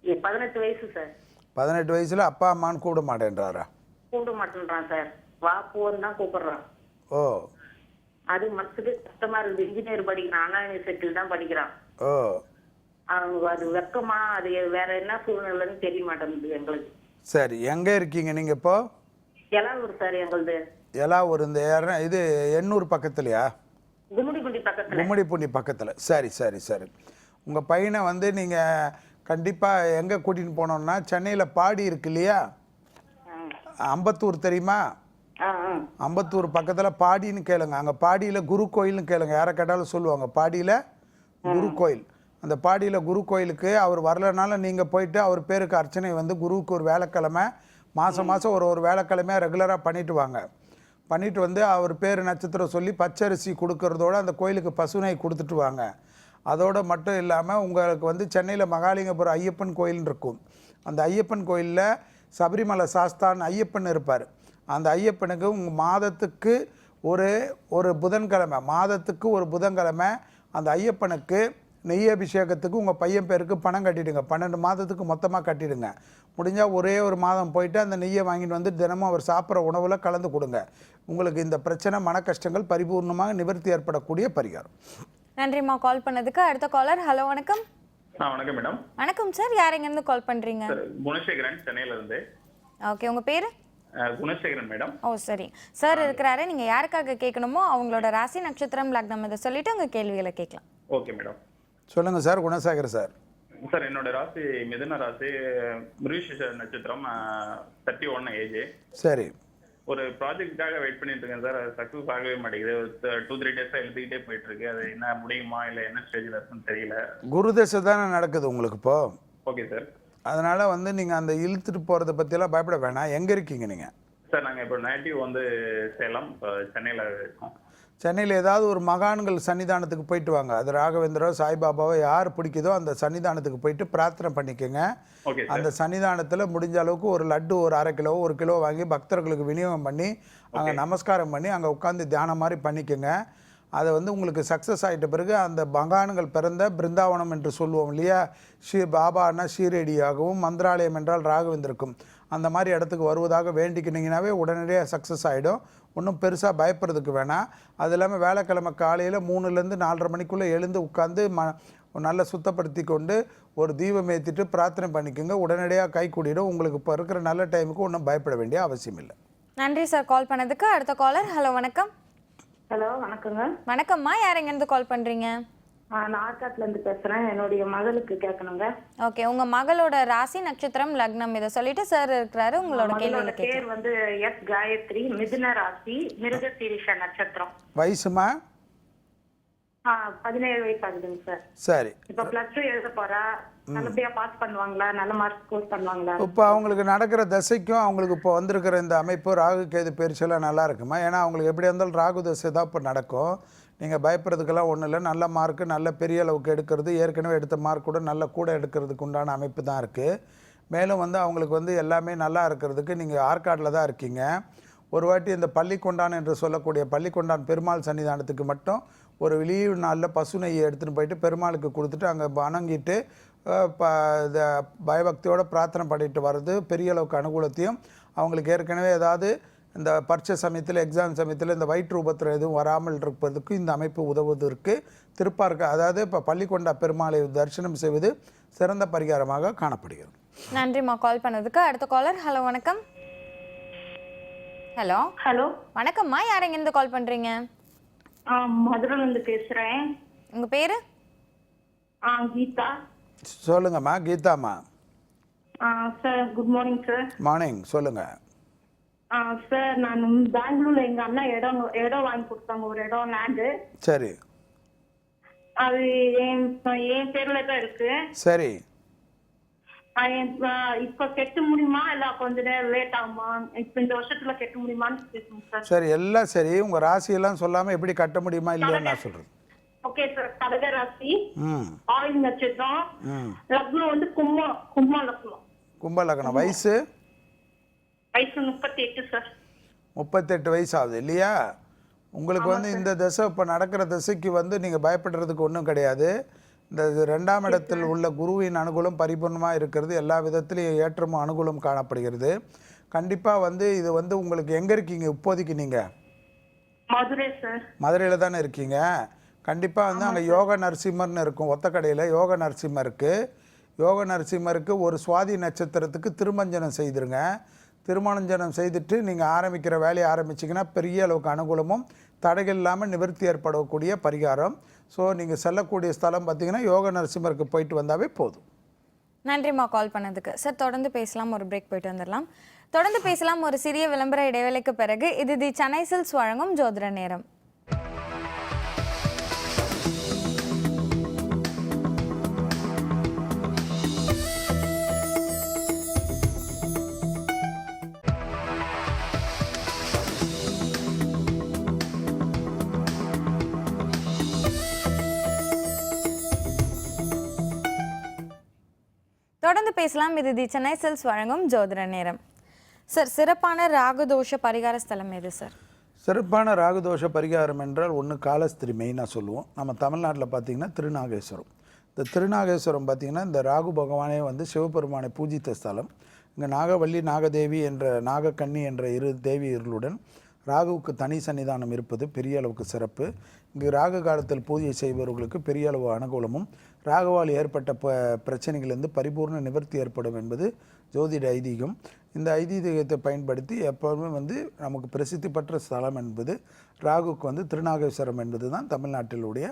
18 வயசு சார். 18 வயசுல அப்பா அம்மான்னு கூப்பிட மாட்டேன்றாரா? கூப்பிட மாட்டேன்றான் சார். வா போன்னு தான் கூப்பிடுறான். ஓ. அது மனசுக்கு கஷ்டமா இருக்குது. இன்ஜினியர் படிக்கிறான், அண்ணா யூனிவர்சிட்டியில் தான் படிக்கிறான். ஓ. அவங்க அது வெக்கமா, அது வேற என்ன சூழ்நிலைன்னு தெரிய மாட்டேங்குது எங்களுக்கு. சரி, எங்கே இருக்கீங்க நீங்கள் இப்போ? எலாவூர் சார் எங்களுது. எலாவூர். இந்த இது எண்ணூர் பக்கத்துலையா? கும்மிடிப்பூண்டி பக்கத்துல. கும்மிடிப்பூண்டி பக்கத்தில். சரி சரி சரி. உங்கள் பையனை வந்து நீங்கள் கண்டிப்பாக எங்கே கூட்டின்னு போனோம்னா, சென்னையில் பாடி இருக்கு இல்லையா, அம்பத்தூர் தெரியுமா? அம்பத்தூர் பக்கத்தில் பாடின்னு கேளுங்க. அங்கே பாடியில் குரு கோயில்னு கேளுங்க. யாரை கேட்டாலும் சொல்லுவாங்க பாடியில் குரு கோயில். அந்த பாடியில் குரு கோயிலுக்கு அவர் வரலனாலும் நீங்கள் போயிட்டு அவர் பேருக்கு அர்ச்சனை வந்து குருவுக்கு ஒரு வேலைக்கிழமை மாதம் ஒரு வேலைக்கிழமையாக ரெகுலராக பண்ணிட்டு வாங்க. பண்ணிட்டு வந்து அவர் பேர் நட்சத்திரம் சொல்லி பச்சரிசி கொடுக்கறதோட அந்த கோயிலுக்கு பசுனை கொடுத்துட்டு வாங்க. அதோடு மட்டும் இல்லாமல் உங்களுக்கு வந்து சென்னையில் மகாலிங்கபுரம் ஐயப்பன் கோயில்னு இருக்கும். அந்த ஐயப்பன் கோயிலில் சபரிமலை சாஸ்தான் ஐயப்பன் இருப்பார். அந்த ஐயப்பனுக்கு உங்கள் மாதத்துக்கு ஒரு புதன்கிழமை, மாதத்துக்கு ஒரு புதன்கிழமை அந்த ஐயப்பனுக்கு நெய் அபிஷேகத்துக்கு உங்கள் பையன் பேருக்கு பணம் கட்டிடுங்க. 12 மாதத்துக்கு மொத்தமாக கட்டிடுங்க. முடிஞ்சால் ஒரே ஒரு மாதம் போயிட்டு அந்த நெய்யை வாங்கிட்டு வந்து தினமும் அவர் சாப்பிட்ற உணவில் கலந்து கொடுங்க. உங்களுக்கு இந்த பிரச்சனை மன கஷ்டங்கள் பரிபூர்ணமாக நிவர்த்தி ஏற்படக்கூடிய பரிகாரம். நன்றிம்மா கால் பண்ணதுக்கு. அடுத்த காலர். ஹலோ வணக்கம். வணக்கம் மேடம். வணக்கம் சார், யார் எங்கேருந்து கால் பண்ணுறீங்க? குணசேகரன், சென்னையில இருந்து. ஓகே, உங்கள் பேர்? குணசேகரன் மேடம். ஓ சரி சார் இருக்கிறாரு. நீங்கள் யாருக்காக கேட்கணுமோ அவங்களோட ராசி நட்சத்திரம் லக்னம் இதை சொல்லிட்டு உங்கள் கேள்விகளை கேட்கலாம். Okay madam. சொல்லுங்கள் சார். குணசேகர் சார். சார் என்னோட ராசி மிதுன ராசி, மிருகசீரிஷ நட்சத்திரம், 31 ஏஜ். சரி. ஒரு ப்ராஜெக்டுக்காக வெயிட் பண்ணிட்டு இருக்கேன் சார். அது சக்ஸஸ் ஆகவே மாட்டேங்குது. ஒரு 2-3 டேஸாக எழுதிக்கிட்டே போயிட்டு இருக்கு. அது என்ன முடியுமா இல்லை என்ன ஸ்டேஜில் இருக்குன்னு தெரியல. குரு தசை தானே நடக்குது உங்களுக்கு இப்போ? Okay sir. அதனால் வந்து நீங்கள் அந்த இழுத்துட்டு போகிறத பற்றியெல்லாம் பயப்பட வேணாம். எங்கே இருக்கீங்க நீங்கள்? சார் நாங்கள் இப்போ நேட்டிவ் வந்து சேலம், இப்போ சென்னையில் இருக்கோம். சென்னையில் ஏதாவது ஒரு மகான்கள் சன்னிதானத்துக்கு போயிட்டு வாங்க. அது ராகவேந்திரோ சாய்பாபாவோ யார் பிடிக்குதோ அந்த சன்னிதானத்துக்கு போயிட்டு பிரார்த்தனை பண்ணிக்கோங்க. அந்த சன்னிதானத்தில் முடிஞ்ச அளவுக்கு ஒரு லட்டு ஒரு 1/2 கிலோ 1 கிலோ வாங்கி பக்தர்களுக்கு விநியோகம் பண்ணி அங்கே நமஸ்காரம் பண்ணி அங்கே உட்காந்து தியானம் மாதிரி பண்ணிக்கோங்க. அதை வந்து உங்களுக்கு சக்ஸஸ் ஆகிட்ட பிறகு அந்த மகான்கள் பிறந்த பிருந்தாவனம் என்று சொல்லுவோம் இல்லையா, பாபான்னா ஷீரடியாகவும் மந்திராலயம் என்றால் ராகவேந்திருக்கும், அந்த மாதிரி இடத்துக்கு வருவதாக வேண்டிக்கினீங்கன்னாவே உடனடியாக சக்ஸஸ் ஆகிடும். ஒன்றும் பெருசாக பயப்படுறதுக்கு வேணாம். அது இல்லாமல் வேலைக்கிழமை காலையில் 3லேருந்து 4:30 மணிக்குள்ளே எழுந்து உட்காந்து நல்லா சுத்தப்படுத்தி கொண்டு ஒரு தீபம் ஏற்றிட்டு பிரார்த்தனை பண்ணிக்கோங்க. உடனடியாக கை கூடிடும். உங்களுக்கு இப்போ இருக்கிற நல்ல டைமுக்கு ஒன்றும் பயப்பட வேண்டிய அவசியம் இல்லை. நன்றி சார் கால் பண்ணதுக்கு. அடுத்த காலர். ஹலோ வணக்கம். ஹலோ வணக்கங்க. வணக்கம்மா, யார் எங்கேருந்து கால் பண்ணுறீங்க? நான் ஆர்காட்ல இருந்து பேசுறேன். என்னுடைய மகளுக்கு கேட்கணுங்க. ஓகே, உங்க மகளோட ராசி நட்சத்திரம் லக்னம் இதை சொல்லிட்டு சார் இருக்கிறாரு. உங்களோட கேள்வியில பேர் கேட்கலாம். வந்து எஸ் காயத்ரி, மிதுன ராசி, மிருகசீரிஷ நட்சத்திரம். வயசுமா? 17 வயசு ஆகுதுங்க சார். சரி. இப்ப +2 எழுத போறா. நல்லபடியா பாஸ் பண்ணுவாங்களா? நல்ல மார்க் ஸ்கோர் பண்ணுவாங்களா? இப்போ அவங்களுக்கு நடக்கிற தசைக்கும் அவங்களுக்கு இப்போ வந்திருக்கிற இந்த அமைப்பு ராகு கேது பயிற்சியெல்லாம் நல்லா இருக்குமா? ஏன்னா அவங்களுக்கு எப்படி இருந்தாலும் ராகு தசை தான் இப்போ நடக்கும். நீங்கள் பயப்படுறதுக்கெல்லாம் ஒன்றும் இல்லை. நல்ல மார்க்கு நல்ல பெரிய அளவுக்கு எடுக்கிறது, ஏற்கனவே எடுத்த மார்க் கூட நல்ல கூட எடுக்கிறதுக்கு உண்டான அமைப்பு தான் இருக்குது. மேலும் வந்து அவங்களுக்கு வந்து எல்லாமே நல்லா இருக்கிறதுக்கு நீங்கள் ஆற்காட்டில் தான் இருக்கீங்க. ஒரு வாட்டி இந்த பள்ளிக்கொண்டான் என்று சொல்லக்கூடிய பள்ளிக்கொண்டான் பெருமாள் சன்னிதானத்துக்கு மட்டும் ஒரு லீவு நாளில் பசு நெய்யை எடுத்துகிட்டு போயிட்டு பெருமாளுக்கு கொடுத்துட்டு அங்கே வணங்கிட்டு பயபக்தியோடு பிரார்த்தனை பண்ணிட்டு வர்றது பெரிய அளவுக்கு அனுகூலத்தையும், அவங்களுக்கு ஏற்கனவே ஏதாவது இந்த பரீட்சை சமயத்தில் எக்ஸாம் சமயத்தில் இந்த வயிற்று உபத்திரம் எதுவும் வராமல் இருப்பதற்கு இந்த அமைப்பு உதவுவதற்கு திருப்பார்க்க, அதாவது இப்போ பள்ளிக்கொண்டா பெருமாளை தரிசனம் செய்வது சிறந்த பரிகாரமாக காணப்படுகிறது. நன்றிம்மா கால் பண்ணதுக்கு. அடுத்த காலர். ஹலோ வணக்கம். ஹலோ ஹலோ வணக்கம்மா, யார் எங்கேருந்து கால் பண்ணுறீங்க? மதுரைல இருந்து பேசுறேன். உங்கள் பேர்? கீதா. சொல்லுங்கம்மா. கீதாம்மா. Sir good morning sir. Morning. சொல்லுங்கள். சார் நான் பெங்களூர்ல எங்க அண்ணா இடம் வாங்கி கொடுத்தாங்க, ஒரு இடம் லேண்டு. சரி. அது என் பேர்ல தான் இருக்கு. சரி. இப்ப கெட்ட முடியுமா இல்ல கொஞ்ச நேரம் லேட் ஆகுமா? இப்ப இந்த வருஷத்துல கெட்ட முடியுமான்னு கேட்கணும் சார். சரி, எல்லாம் சரி. உங்கள் ராசியெல்லாம் சொல்லாமல் எப்படி கட்ட முடியுமா இல்லையான்னு நான் சொல்கிறேன். Okay okay sir. கடகராசி, ம் ஆயுள் நட்சத்திரம், ம் லக்னம் வந்து கும்ப லக்னம். கும்ப லக்னம். வயசு வயசு 38 சார். 38 வயசு ஆகுது இல்லையா? உங்களுக்கு வந்து இந்த திசை இப்போ நடக்கிற திசைக்கு வந்து நீங்கள் பயப்படுறதுக்கு ஒன்றும் கிடையாது. இந்த 2ஆம் இடத்தில் உள்ள குருவின் அனுகூலம் பரிபூர்ணமாக இருக்கிறது. எல்லா விதத்திலையும் ஏற்றமும் அனுகூலம் காணப்படுகிறது. கண்டிப்பாக வந்து இது வந்து உங்களுக்கு எங்கே இருக்கீங்க இப்போதைக்கு? நீங்கள் மதுரை சார். மதுரையில் தானே இருக்கீங்க. கண்டிப்பாக வந்து அங்கே யோக நரசிம்மர்னு இருக்கும். ஒத்தக்கடையில் யோக நரசிம்மருக்கு ஒரு சுவாதி நட்சத்திரத்துக்கு திருமஞ்சனம் செய்திருங்க. திருமணஞ்சனம் செய்துட்டு நீங்கள் ஆரம்பிக்கிற வேலையை ஆரம்பிச்சிங்கன்னா பெரிய அளவுக்கு அனுகூலமும் தடைகள் இல்லாமல் நிவர்த்தி ஏற்படக்கூடிய பரிகாரம். ஸோ நீங்கள் செல்லக்கூடிய ஸ்தலம் பார்த்தீங்கன்னா யோக நரசிம்மருக்கு போயிட்டு வந்தாவே போதும். நன்றிம்மா கால் பண்ணதுக்கு. சார் தொடர்ந்து பேசலாம், ஒரு பிரேக் போயிட்டு வந்துடலாம். தொடர்ந்து பேசலாம் ஒரு சிறிய விளம்பர இடைவேளைக்கு பிறகு. இது தி சென்னை சில்க்ஸ் வழங்கும் ஜோதிட நேரம். தொடர்ந்து பேசலாம். இது தி சென்னை சில்க்ஸ் வழங்கும் ஜோதிட நேரம். சார், சிறப்பான ராகுதோஷ பரிகார ஸ்தலம் எது சார்? சிறப்பான ராகுதோஷ பரிகாரம் என்றால் ஒன்று காலஸ்திரி மெயினாக சொல்லுவோம். நம்ம தமிழ்நாட்டில் பார்த்திங்கன்னா திருநாகேஸ்வரம். இந்த திருநாகேஸ்வரம் பார்த்திங்கன்னா இந்த ராகு பகவானே வந்து சிவபெருமானை பூஜித்த ஸ்தலம். இங்கே நாகவல்லி, நாகதேவி என்ற நாகக்கன்னி என்ற 2 தேவியர்களுடன் ராகுவுக்கு தனி சன்னிதானம் இருப்பது பெரிய அளவுக்கு சிறப்பு. இங்கு ராகு காலத்தில் பூஜை செய்பவர்களுக்கு பெரிய அளவு அனுகூலமும் ராகுவால் ஏற்பட்ட பிரச்சனைகளிலிருந்து பரிபூர்ண நிவர்த்தி ஏற்படும் என்பது ஜோதிட ஐதீகம். இந்த ஐதீகத்தை பயன்படுத்தி எப்போதுமே வந்து நமக்கு பிரசித்தி பெற்ற ஸ்தலம் என்பது ராகுவுக்கு வந்து திருநாகேஸ்வரம் என்பது தான் தமிழ்நாட்டிலுடைய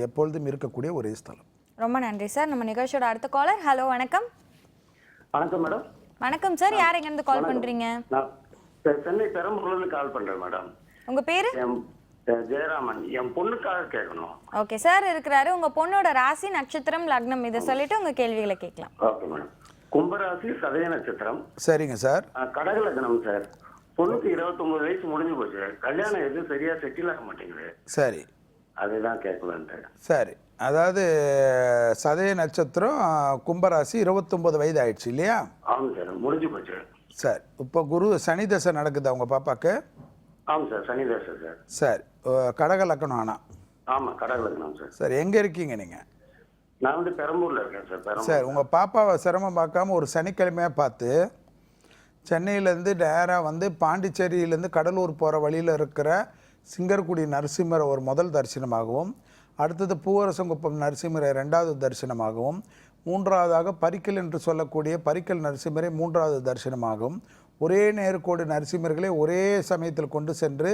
எப்பொழுதும் இருக்கக்கூடிய ஒரே ஸ்தலம். ரொம்ப நன்றி சார். நம்ம நிகழ்ச்சியோட அடுத்த காலர். ஹலோ, வணக்கம். வணக்கம் மேடம். வணக்கம் சார், யார் எங்கேருந்து கால் பண்ணுறீங்க? நான் சென்னை பெரம்பலூர்ல கால் பண்றேன் மேடம். உங்கள் பேர்? ஜெயராமன். என் பொண்ணுக்காக கேட்கணும். ஓகே சார் இருக்கிறாரு. உங்கள் பொண்ணோட ராசி, நட்சத்திரம், லக்னம் இதை சொல்லிட்டு உங்கள் கேள்விகளை கேட்கலாம். Okay madam. கும்பராசி, சதய நட்சத்திரம். சரிங்க சார். கடக லக்னம் சார். பொண்ணுக்கு 29 வயசு முடிஞ்சு போச்சு. கல்யாணம் எதுவும் சரியா செட்டில் ஆக மாட்டேங்குது. சரி, அதுதான் கேட்கலான்ட்டு. சரி. அதாவது சதய நட்சத்திரம், கும்பராசி, 29 வயது ஆயிடுச்சு இல்லையா? ஆமாம் சார், முடிஞ்சு போச்சு. சரி, இப்போ குரு சனி தசை நடக்குது அவங்க பாப்பாக்கு? ஆமாம் சார், சனி தசை சார். சரி, கடக லக்னம் ஆனால்? ஆமாம், கடக லக்னம் சார். சரி, எங்கே இருக்கீங்க நீங்கள்? நான் வந்து பெரம்பூரில் இருக்கேன் சார். பெரம்பூர். சரி, உங்கள் பாப்பாவை சிரமம் பார்க்காம ஒரு சனிக்கிழமையாக பார்த்து சென்னையிலேருந்து நேராக வந்து பாண்டிச்சேரியிலேருந்து கடலூர் போகிற வழியில் இருக்கிற சிங்கர்குடி நரசிம்மரை ஒரு முதல் தரிசனமாகவும், அடுத்தது பூவரசங்குப்பம் நரசிம்மரை 2வது தரிசனமாகவும், 3வதாக பரிக்கல் என்று சொல்லக்கூடிய பரிக்கல் நரசிம்மரை 3வது தரிசனமாகவும், ஒரே நேர்கோடு நரசிம்மர்களை ஒரே சமயத்தில் கொண்டு சென்று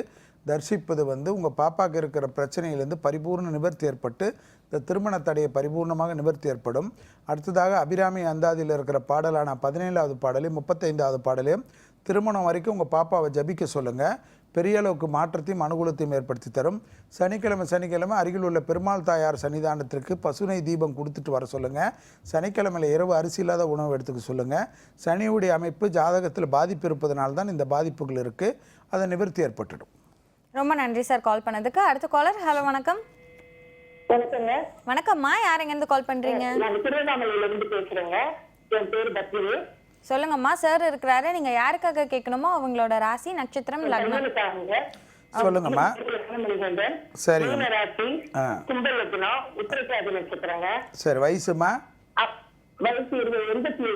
தரிசிப்பது வந்து உங்கள் பாப்பாவுக்கு இருக்கிற பிரச்சனையிலேருந்து பரிபூர்ண நிவர்த்தி ஏற்பட்டு இந்த திருமண தடையை பரிபூர்ணமாக நிவர்த்தி ஏற்படும். அடுத்ததாக அபிராமி அந்தாதியில் இருக்கிற பாடலான 17வது பாடலையும் 35வது பாடலையும் திருமணம் வரைக்கும் உங்கள் பாப்பாவை ஜபிக்க சொல்லுங்கள். பெரிய அளவுக்கு மாற்றத்தையும் அனுகூலத்தையும் ஏற்படுத்தி தரும். சனிக்கிழமை அருகில் உள்ள பெருமாள் தாயார் சன்னிதானத்திற்கு பசுனை தீபம் கொடுத்துட்டு வர சொல்லுங்கள். சனிக்கிழமையில் இரவு அரிசி இல்லாத உணவு எடுத்துக்க சொல்லுங்கள். சனியுடைய அமைப்பு ஜாதகத்தில் பாதிப்பு இருப்பதனால்தான் இந்த பாதிப்புகள் இருக்குது. அதை நிவர்த்தி ஏற்பட்டுடும். ரொம்ப நன்றி சார் கால் பண்ணதுக்கு. அடுத்த காலர். ஹலோ, வணக்கம். வணக்கங்க. வணக்கம்மா, யார் எங்கேருந்து கால் பண்ணுறீங்க? நான் திருவண்ணாமலையில இருந்து பேசுறேங்க. என் பேர் பத்மினி. சொல்லுங்கம்மா, சார் இருக்கிறாரு. நீங்கள் யாருக்காக கேட்கணுமோ அவங்களோட ராசி, நட்சத்திரம், லக்னம் சொல்லுங்கம்மா. சரி, ராசி, கும்ப லக்னம், உத்திரட்டாதி நட்சத்திரங்க. சரி, வயசுமா? வயசு 28.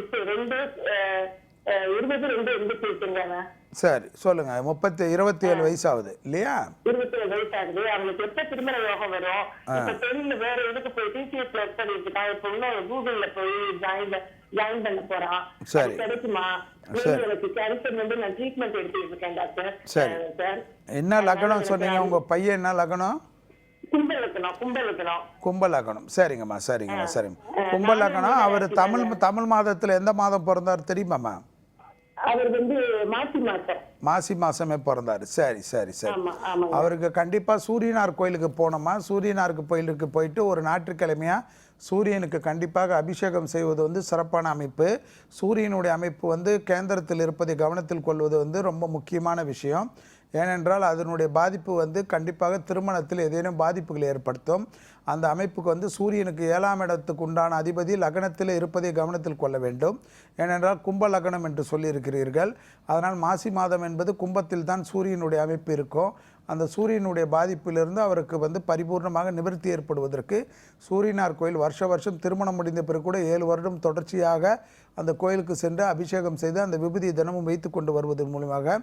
சரி, சொல்லுங்க. 27 வயசு ஆகுது இல்லையா? 27 வயசு ஆகுது. அவங்களுக்கு எப்ப திருமண யோகம் வரும்? இப்ப பெண்ணு வேற எதுக்கு போய் டிசிஎஸ் ஒர்க் பண்ணிட்டு இருக்கா. இப்ப இன்னும் கூகுள்ல போய் ஜாயின் பண்ண போறான். சரி, கிடைக்குமா? எனக்கு கேன்சர் வந்து நான் ட்ரீட்மெண்ட் எடுத்துட்டு இருக்கேன் டாக்டர். சரி சார், என்ன லக்னம் சொன்னீங்க? உங்க பையன் என்ன லக்னம்? கும்ப லக்னம். கும்ப லக்னம். சரிங்கம்மா, சரிங்கம்மா, சரிங்க. கும்ப லக்னம். அவர் தமிழ் மாதத்துல எந்த மாதம் பிறந்தார் தெரியுமாம்மா? அவர் வந்து மாசி மாசமே பிறந்தாரு. சரி சரி சரி. அவருக்கு கண்டிப்பா சூரியனார் கோயிலுக்கு போனோமா. சூரியனாருக்கு கோயிலுக்கு போயிட்டு ஒரு ஞாயிற்றுக்கிழமையா சூரியனுக்கு கண்டிப்பாக அபிஷேகம் செய்வது வந்து சிறப்பான அமைப்பு. சூரியனுடைய அமைப்பு வந்து கேந்திரத்தில் இருப்பதை கவனத்தில் கொள்வது வந்து ரொம்ப முக்கியமான விஷயம். ஏனென்றால் அதனுடைய பாதிப்பு வந்து கண்டிப்பாக திருமணத்தில் ஏதேனும் பாதிப்புகளை ஏற்படுத்தும். அந்த அமைப்புக்கு வந்து சூரியனுக்கு 7ஆம் இடத்துக்கு உண்டான அதிபதி லக்னத்தில் இருப்பதை கவனத்தில் கொள்ள வேண்டும். ஏனென்றால் கும்ப லக்னம் என்று சொல்லியிருக்கிறீர்கள். அதனால் மாசி மாதம் என்பது கும்பத்தில் தான் சூரியனுடைய அமைப்பு இருக்கும். அந்த சூரியனுடைய பாதிப்பிலிருந்து அவருக்கு வந்து பரிபூர்ணமாக நிவர்த்தி ஏற்படுவதற்கு சூரியனார் கோயில் வருஷம் திருமணம் முடிந்த பிறகு கூட 7 வருடம் தொடர்ச்சியாக அந்த கோயிலுக்கு சென்று அபிஷேகம் செய்து அந்த விபூதியை தினமும் வைத்து கொண்டு வருவதன் மூலமாக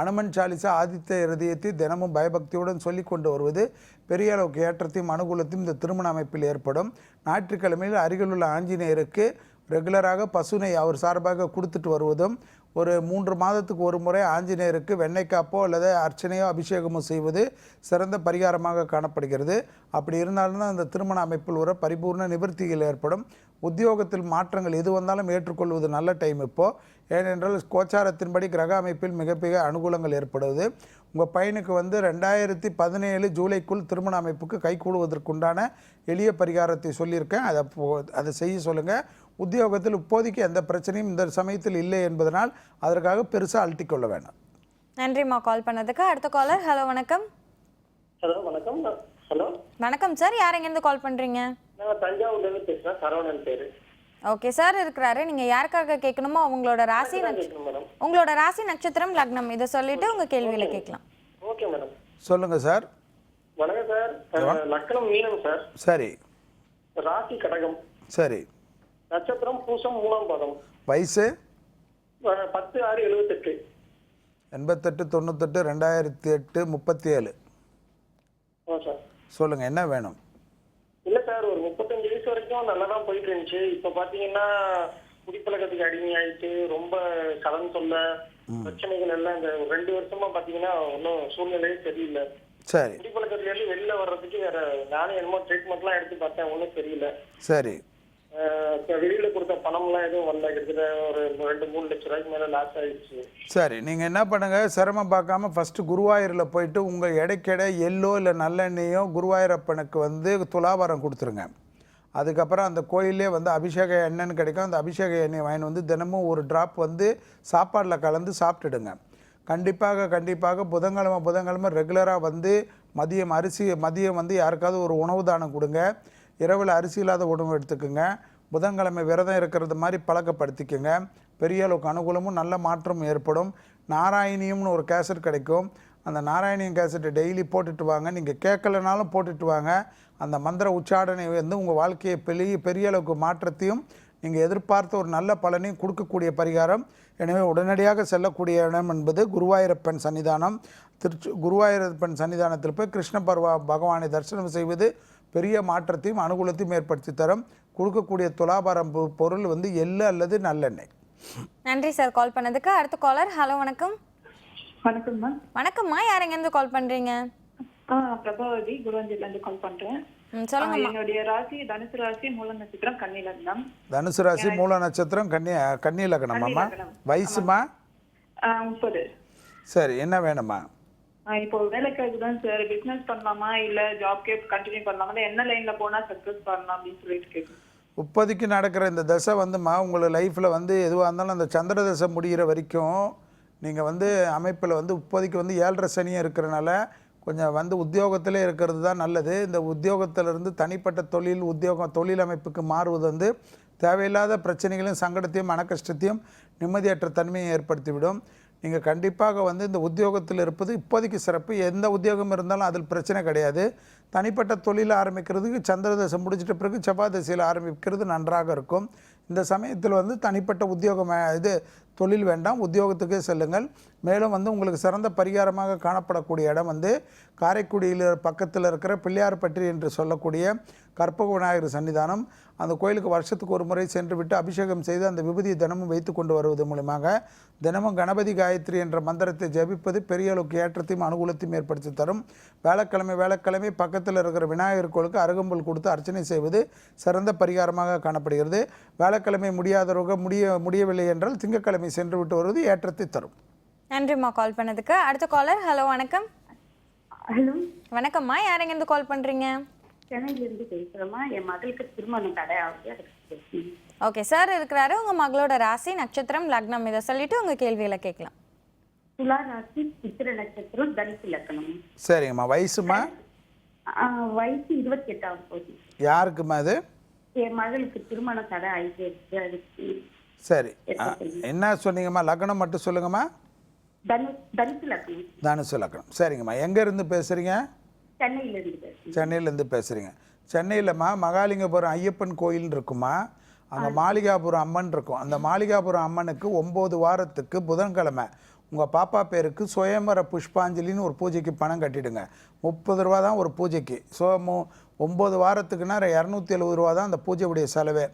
அனுமன் சாலிசா ஆதித்ய ஹிருதயத்தை தினமும் பயபக்தியுடன் சொல்லி கொண்டு வருவது பெரிய அளவுக்கு ஏற்றத்தையும் அனுகூலத்தையும் இந்த திருமண அமைப்பில் ஏற்படும். ஞாயிற்றுக்கிழமையில் அருகிலுள்ள ஆஞ்சநேயருக்கு ரெகுலராக பசுனை அவர் சார்பாக கொடுத்துட்டு வருவதும், ஒரு 3 மாதத்துக்கு ஒரு முறை ஆஞ்சநேயருக்கு வெண்ணெய் காப்போ அல்லது அர்ச்சனையோ அபிஷேகமோ செய்வது சிறந்த பரிகாரமாக காணப்படுகிறது. அப்படி இருந்தாலும் அந்த திருமண அமைப்பில் ஒரு பரிபூர்ண நிவர்த்திகள் ஏற்படும். உத்தியோகத்தில் மாற்றங்கள் எது வந்தாலும் ஏற்றுக்கொள்வது நல்ல டைம் இப்போது. ஏனென்றால் கோச்சாரத்தின்படி கிரக அமைப்பில் மிகப்பெரிய அனுகூலங்கள் ஏற்படுவது. உங்கள் பையனுக்கு வந்து 2017 ஜூலைக்குள் திருமண அமைப்புக்கு கைகூடுவதற்குண்டான எளிய பரிகாரத்தை சொல்லியிருக்கேன். அதை செய்ய சொல்லுங்கள். உத்தியோகத்தில் இப்போதைக்கு எந்த பிரச்சனையும் இந்த சமயத்தில் இல்லை என்பதனால் அதற்காக பெருசாக அழட்டிக்கொள்ள வேண்டாம். நன்றிம்மா கால் பண்ணதுக்கு. அடுத்த காலர். ஹலோ வணக்கம். ஹலோ வணக்கம். ஹலோ வணக்கம் சார், யார் எங்கேருந்து கால் பண்ணுறீங்க? நான் தஞ்சாவூர்லேருந்து பேசுகிறேன். சரவணன் பேர். ஓகே சார் இருக்கிறாரு. நீங்கள் யாருக்காக கேட்கணுமோ அவங்களோட ராசி மேடம். உங்களோட ராசி நட்சத்திரம் லக்னம் இதை சொல்லிட்டு உங்கள் கேள்வியில கேட்கலாம். Okay madam. சொல்லுங்கள் சார். வணக்கம் சார். லக்னம் மீனம் சார். சரி. ராசி கடகம். சரி. நட்சத்திரம் பூசம் 3ஆம் பாதம். வயசு 10/6/78. 88 98 2008 37. சார் சொல்லுங்கள், என்ன வேணும்? இல்ல சார், ஒரு 35 வயசு வரைக்கும் நல்லா தான் போயிட்டு இருந்துச்சு. இப்ப பாத்தீங்கன்னா குடிப்பழக்கத்துக்கு அடிமையாயிட்டு ரொம்ப கடன் சொல்ல பிரச்சனைகள் எல்லாம் இந்த 2 வருஷமா பாத்தீங்கன்னா ஒன்றும் சூழ்நிலையே சரியில்லை. சரி. குடிப்பழக்கத்துல இருந்து வெளில வர்றதுக்கு வேற நானே என்னமோ ட்ரீட்மெண்ட் எல்லாம் எடுத்து பார்த்தேன், ஒன்றும் தெரியல. சரி. வெளியில கொடுத்த பணம் எல்லாம் எதுவும் வரல. கிட்டத்தட்ட ஒரு 2-3 லட்சம் ரூபாய்க்கு மேல லாஸ் ஆயிடுச்சு. சரி, நீங்கள் என்ன பண்ணுங்கள், சிரமம் பார்க்காம ஃபஸ்ட்டு குருவாயூரில் போயிட்டு உங்கள் எடைக்கெடை எள்ளோ இல்லை நல்லெண்ணெயோ குருவாயூரப்பனுக்கு வந்து துலாபாரம் கொடுத்துருங்க. அதுக்கப்புறம் அந்த கோயிலே வந்து அபிஷேக எண்ணெய்னு கிடைக்கும். அந்த அபிஷேக எண்ணெய் வாங்கி வந்து தினமும் ஒரு ட்ராப் வந்து சாப்பாடில் கலந்து சாப்பிட்டுடுங்க. கண்டிப்பாக புதன்கிழமை ரெகுலராக வந்து மதியம் வந்து யாருக்காவது ஒரு உணவு தானம் கொடுங்க. இரவில் அரிசி இல்லாத உணவு எடுத்துக்கோங்க. புதன்கிழமை விரதம் இருக்கிறது மாதிரி பழக்கப்படுத்திக்கோங்க. பெரிய அளவுக்கு அனுகூலமும் நல்ல மாற்றமும் ஏற்படும். நாராயணியம்னு ஒரு கேசட் கிடைக்கும். அந்த நாராயணியம் கேசட்டை டெய்லி போட்டுட்டு வாங்க. நீங்கள் கேட்கலனாலும் போட்டுட்டு வாங்க. அந்த மந்திர உச்சாடனை வந்து உங்கள் வாழ்க்கையை பெரிய அளவுக்கு மாற்றத்தையும் நீங்கள் எதிர்பார்த்த ஒரு நல்ல பலனையும் கொடுக்கக்கூடிய பரிகாரம். எனவே உடனடியாக செல்லக்கூடிய இடம் என்பது குருவாயூரப்பன் சன்னிதானம். குருவாயூரப்பன் சன்னிதானத்தில் போய் கிருஷ்ண பகவானை தரிசனம் செய்வது பெரிய மாற்றத்தையும் அனுகூலத்தையும் ஏற்படுத்தி தரும். கொடுக்கக்கூடிய துலாபாரம் பொருள் வந்து எள்ளு அல்லது நல்லெண்ணெய். நன்றி சார் கால் பண்ணதுக்கு. அடுத்த காலர். ஹலோ வணக்கம். வணக்கம்மா. வணக்கம்மா, யார் எங்கேருந்து கால் பண்ணுறீங்க? பிரபாவதி குருவஞ்சில இருந்து கால் பண்றேன். சொல்லுங்க. என்னுடைய ராசி தனுசு ராசி, மூல நட்சத்திரம், கன்னி லக்னம். தனுசு ராசி, மூல நட்சத்திரம், கன்னி லக்னம். அம்மா வயசுமா? 30. சரி, என்ன வேணுமா? இப்போ வேலைக்காக தான் சார். பிசினஸ் பண்ணலாமா இல்ல ஜாப்கே கண்டினியூ பண்ணலாமா, என்ன லைன்ல போனா சக்சஸ் பண்ணலாம் அப்படின்னு சொல்லிட்டு கேட்குறேன். இப்போதைக்கு நடக்கிற இந்த தசை வந்துமா உங்களை லைஃப்பில் வந்து எதுவாக இருந்தாலும் அந்த சந்திர தசை முடிகிற வரைக்கும் நீங்கள் வந்து அமைப்பில் வந்து இப்போதைக்கு வந்து 7.5 சனியாக இருக்கிறனால கொஞ்சம் வந்து உத்தியோகத்திலே இருக்கிறது தான் நல்லது. இந்த உத்தியோகத்திலிருந்து தனிப்பட்ட தொழில் அமைப்புக்கு மாறுவது வந்து தேவையில்லாத பிரச்சனைகளையும் சங்கடத்தையும் மன கஷ்டத்தையும் நிம்மதியற்ற தன்மையை ஏற்படுத்திவிடும். நீங்கள் கண்டிப்பாக வந்து இந்த உத்தியோகத்தில் இருப்பது இப்போதைக்கு சிறப்பு. எந்த உத்தியோகம் இருந்தாலும் அதில் பிரச்சனை கிடையாது. தனிப்பட்ட தொழில் ஆரம்பிக்கிறதுக்கு சந்திரதசை முடிச்சிட்ட பிறகு செவ்வாய் தசையில் ஆரம்பிக்கிறது நன்றாக இருக்கும். இந்த சமயத்தில் வந்து தனிப்பட்ட தொழில் வேண்டாம், உத்தியோகத்துக்கே செல்லுங்கள். மேலும் வந்து உங்களுக்கு சிறந்த பரிகாரமாக காணப்படக்கூடிய இடம் வந்து காரைக்குடியில் பக்கத்தில் இருக்கிற பிள்ளையார்பட்டி என்று சொல்லக்கூடிய கற்பக விநாயகர் சன்னிதானம். அந்த கோயிலுக்கு வருஷத்துக்கு ஒரு முறை சென்று விட்டு அபிஷேகம் செய்து அந்த விபூதியை தினமும் வைத்து கொண்டு வருவது மூலமாக தினமும் கணபதி காயத்ரி என்ற மந்திரத்தை ஜபிப்பது பெரிய அளவுக்கு ஏற்றத்தையும் அனுகூலத்தையும் ஏற்படுத்தி தரும். வேலைக்கிழமை பக்கத்தில் இருக்கிற விநாயகர் கோயிலுக்கு அருகம்புல் கொடுத்து அர்ச்சனை செய்வது சிறந்த பரிகாரமாக காணப்படுகிறது. வேலைக்கிழமை முடியவில்லை என்றால் திங்கட்கிழமை சென்று விட்டு வருவது ஏற்றத்தை தரும். நன்றிம்மா கால் பண்ணதுக்கு. அடுத்த காலர். ஹலோ வணக்கம். ஹலோ வணக்கம்மா, யார் எங்கேருந்து கால் பண்ணுறீங்க? சென்னையில இருந்து பேசுறேம்மா. என் மகளுக்கு திருமணம் தடையாகுது. ஓகே சார் இருக்கிறாரு. உங்கள் மகளோட ராசி நட்சத்திரம் லக்னம் இதை சொல்லிட்டு உங்கள் கேள்வியில் கேட்கலாம். துலா ராசி சித்திர நட்சத்திரம் தனுசு லக்னம். சரிங்கம்மா. வயசுமா? வயசு 28 போகுது. யாருக்குமா அது? என் மகளுக்கு திருமண தடை ஆகிட்டே இருக்கு. அதுக்கு சரி. என்ன சொன்னீங்கம்மா? லக்னம் மட்டும் சொல்லுங்கம்மா. தனுசு லக்னம். தனுசு லக்னம். சரிங்கம்மா. எங்கேருந்து பேசுகிறீங்க? சென்னையில இருந்து. சென்னையிலேருந்து பேசுகிறீங்க. சென்னையிலம்மா மகாலிங்கபுரம் ஐயப்பன் கோயில் இருக்குமா, அங்கே மாளிகாபுரம் அம்மன் இருக்கும். அந்த மாளிகாபுரம் அம்மனுக்கு 9 வாரத்துக்கு புதன்கிழமை உங்கள் பாப்பா பேருக்கு சுயம்பர புஷ்பாஞ்சலின்னு ஒரு பூஜைக்கு பணம் கட்டிடுங்க. 30 ரூபா தான் ஒரு பூஜைக்கு. 9 வாரத்துக்குன்னா 270 ரூபா தான் அந்த பூஜையுடைய செலவே.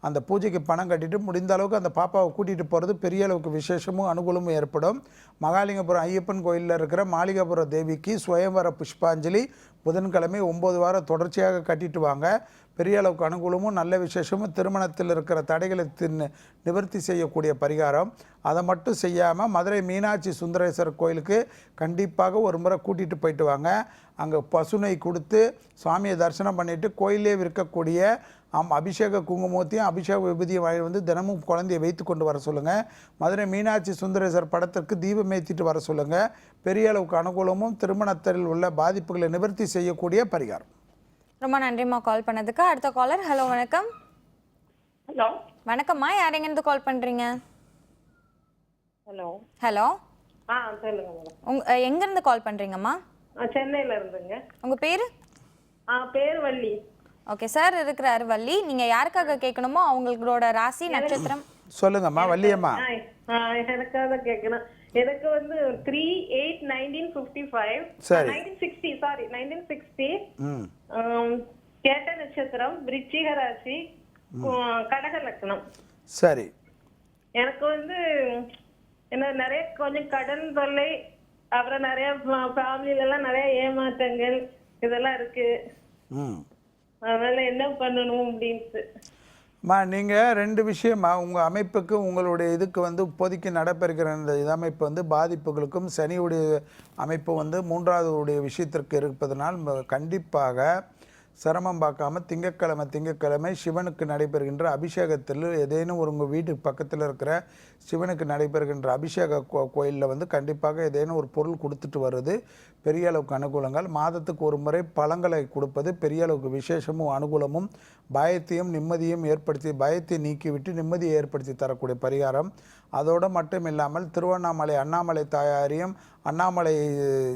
அந்த பூஜைக்கு பணம் கட்டிட்டு முடிந்த அளவுக்கு அந்த பாப்பாவை கூட்டிகிட்டு போகிறது பெரிய அளவுக்கு விசேஷமும் அனுகூலமும் ஏற்படும். மகாலிங்கபுரம் ஐயப்பன் கோயிலில் இருக்கிற மாளிகாபுரம் தேவிக்கு சுயம்பர புஷ்பாஞ்சலி புதன்கிழமை 9 வாரம் தொடர்ச்சியாக கட்டிட்டு வாங்க. பெரிய அளவுக்கு அனுகூலமும் நல்ல விசேஷமும் திருமணத்தில் இருக்கிற தடைகளை நிவர்த்தி செய்யக்கூடிய பரிகாரம். அதை மட்டும் செய்யாமல் மதுரை மீனாட்சி சுந்தரேஸ்வரர் கோயிலுக்கு கண்டிப்பாக ஒரு முறை கூட்டிகிட்டு போயிட்டு வாங்க. அங்கே பசுனை கொடுத்து சுவாமியை தரிசனம் பண்ணிவிட்டு கோயிலே இருக்கக்கூடிய அபிஷேக குங்குமத்தையும் அபிஷேக விபூதியும் வாங்கி வந்து தினமும் குழந்தையை வைத்து கொண்டு வர சொல்லுங்கள். மதுரை மீனாட்சி சுந்தரேஸ்வரர் படத்திற்கு தீபம் ஏற்றிட்டு வர சொல்லுங்கள். பெரிய அளவுக்கு அனுகூலமும் திருமணத்தில் உள்ள பாதிப்புகளை நிவர்த்தி செய்யக்கூடிய பரிகாரம். ரொம்ப நன்றிம்மா கால் பண்ணதுக்கு. அடுத்த காலர். ஹலோ வணக்கம். ஹலோ வணக்கம்மா, யார் எங்கேருந்து கால் பண்ணுறீங்க? ஹலோ ஹலோ, சொல்லுங்க மேடம். எங்கேருந்து கால் பண்ணுறீங்கம்மா? சென்னையில இருந்துங்க. உங்கள் பேர்? பேர் வள்ளி. ஓகே சார் இருக்கிறாரு வள்ளி. நீங்கள் யாருக்காக கேட்கணுமோ அவங்களோட ராசி நட்சத்திரம் சொல்லுங்கம்மா. வள்ளியம்மா, எனக்காக கேட்கணும். எனக்கு வந்து 3/8/1955 சரி. 1960 கேட்ட நட்சத்திரம், விருச்சிக ராசி, கடக லக்னம். சரி. எனக்கு வந்து என்ன நிறைய கொஞ்சம் கடன் தொல்லை, அப்புறம் நிறைய ஃபேமிலில எல்லாம் நிறைய ஏமாற்றங்கள் இதெல்லாம் இருக்கு. அதனால என்ன பண்ணணும் அப்படின்ட்டு. நீங்கள் 2 விஷயமா உங்கள் அமைப்புக்கு உங்களுடைய இதுக்கு வந்து இப்போதைக்கு நடைபெறுகிற இந்த அமைப்பு வந்து பாதிப்புகளுக்கும் சனியுடைய அமைப்பு வந்து 3வது விஷயத்திற்கு இருப்பதனால் கண்டிப்பாக சிரமம் பார்க்காம திங்கட்கிழமை சிவனுக்கு நடைபெறுகின்ற அபிஷேகத்தில் ஏதேனும் உங்கள் வீட்டுக்கு பக்கத்தில் இருக்கிற சிவனுக்கு நடைபெறுகின்ற அபிஷேக கோயிலில் வந்து கண்டிப்பாக ஏதேனும் ஒரு பொருள் கொடுத்துட்டு வர்றது பெரிய அளவுக்கு அனுகூலங்கள். மாதத்துக்கு ஒரு முறை பழங்களை கொடுப்பது பெரிய அளவுக்கு விசேஷமும் அனுகூலமும் பயத்தையும் நிம்மதியும் பயத்தை நீக்கிவிட்டு நிம்மதியை ஏற்படுத்தி தரக்கூடிய பரிகாரம். அதோடு மட்டும் இல்லாமல் திருவண்ணாமலை அண்ணாமலை தாயாரையும் அண்ணாமலை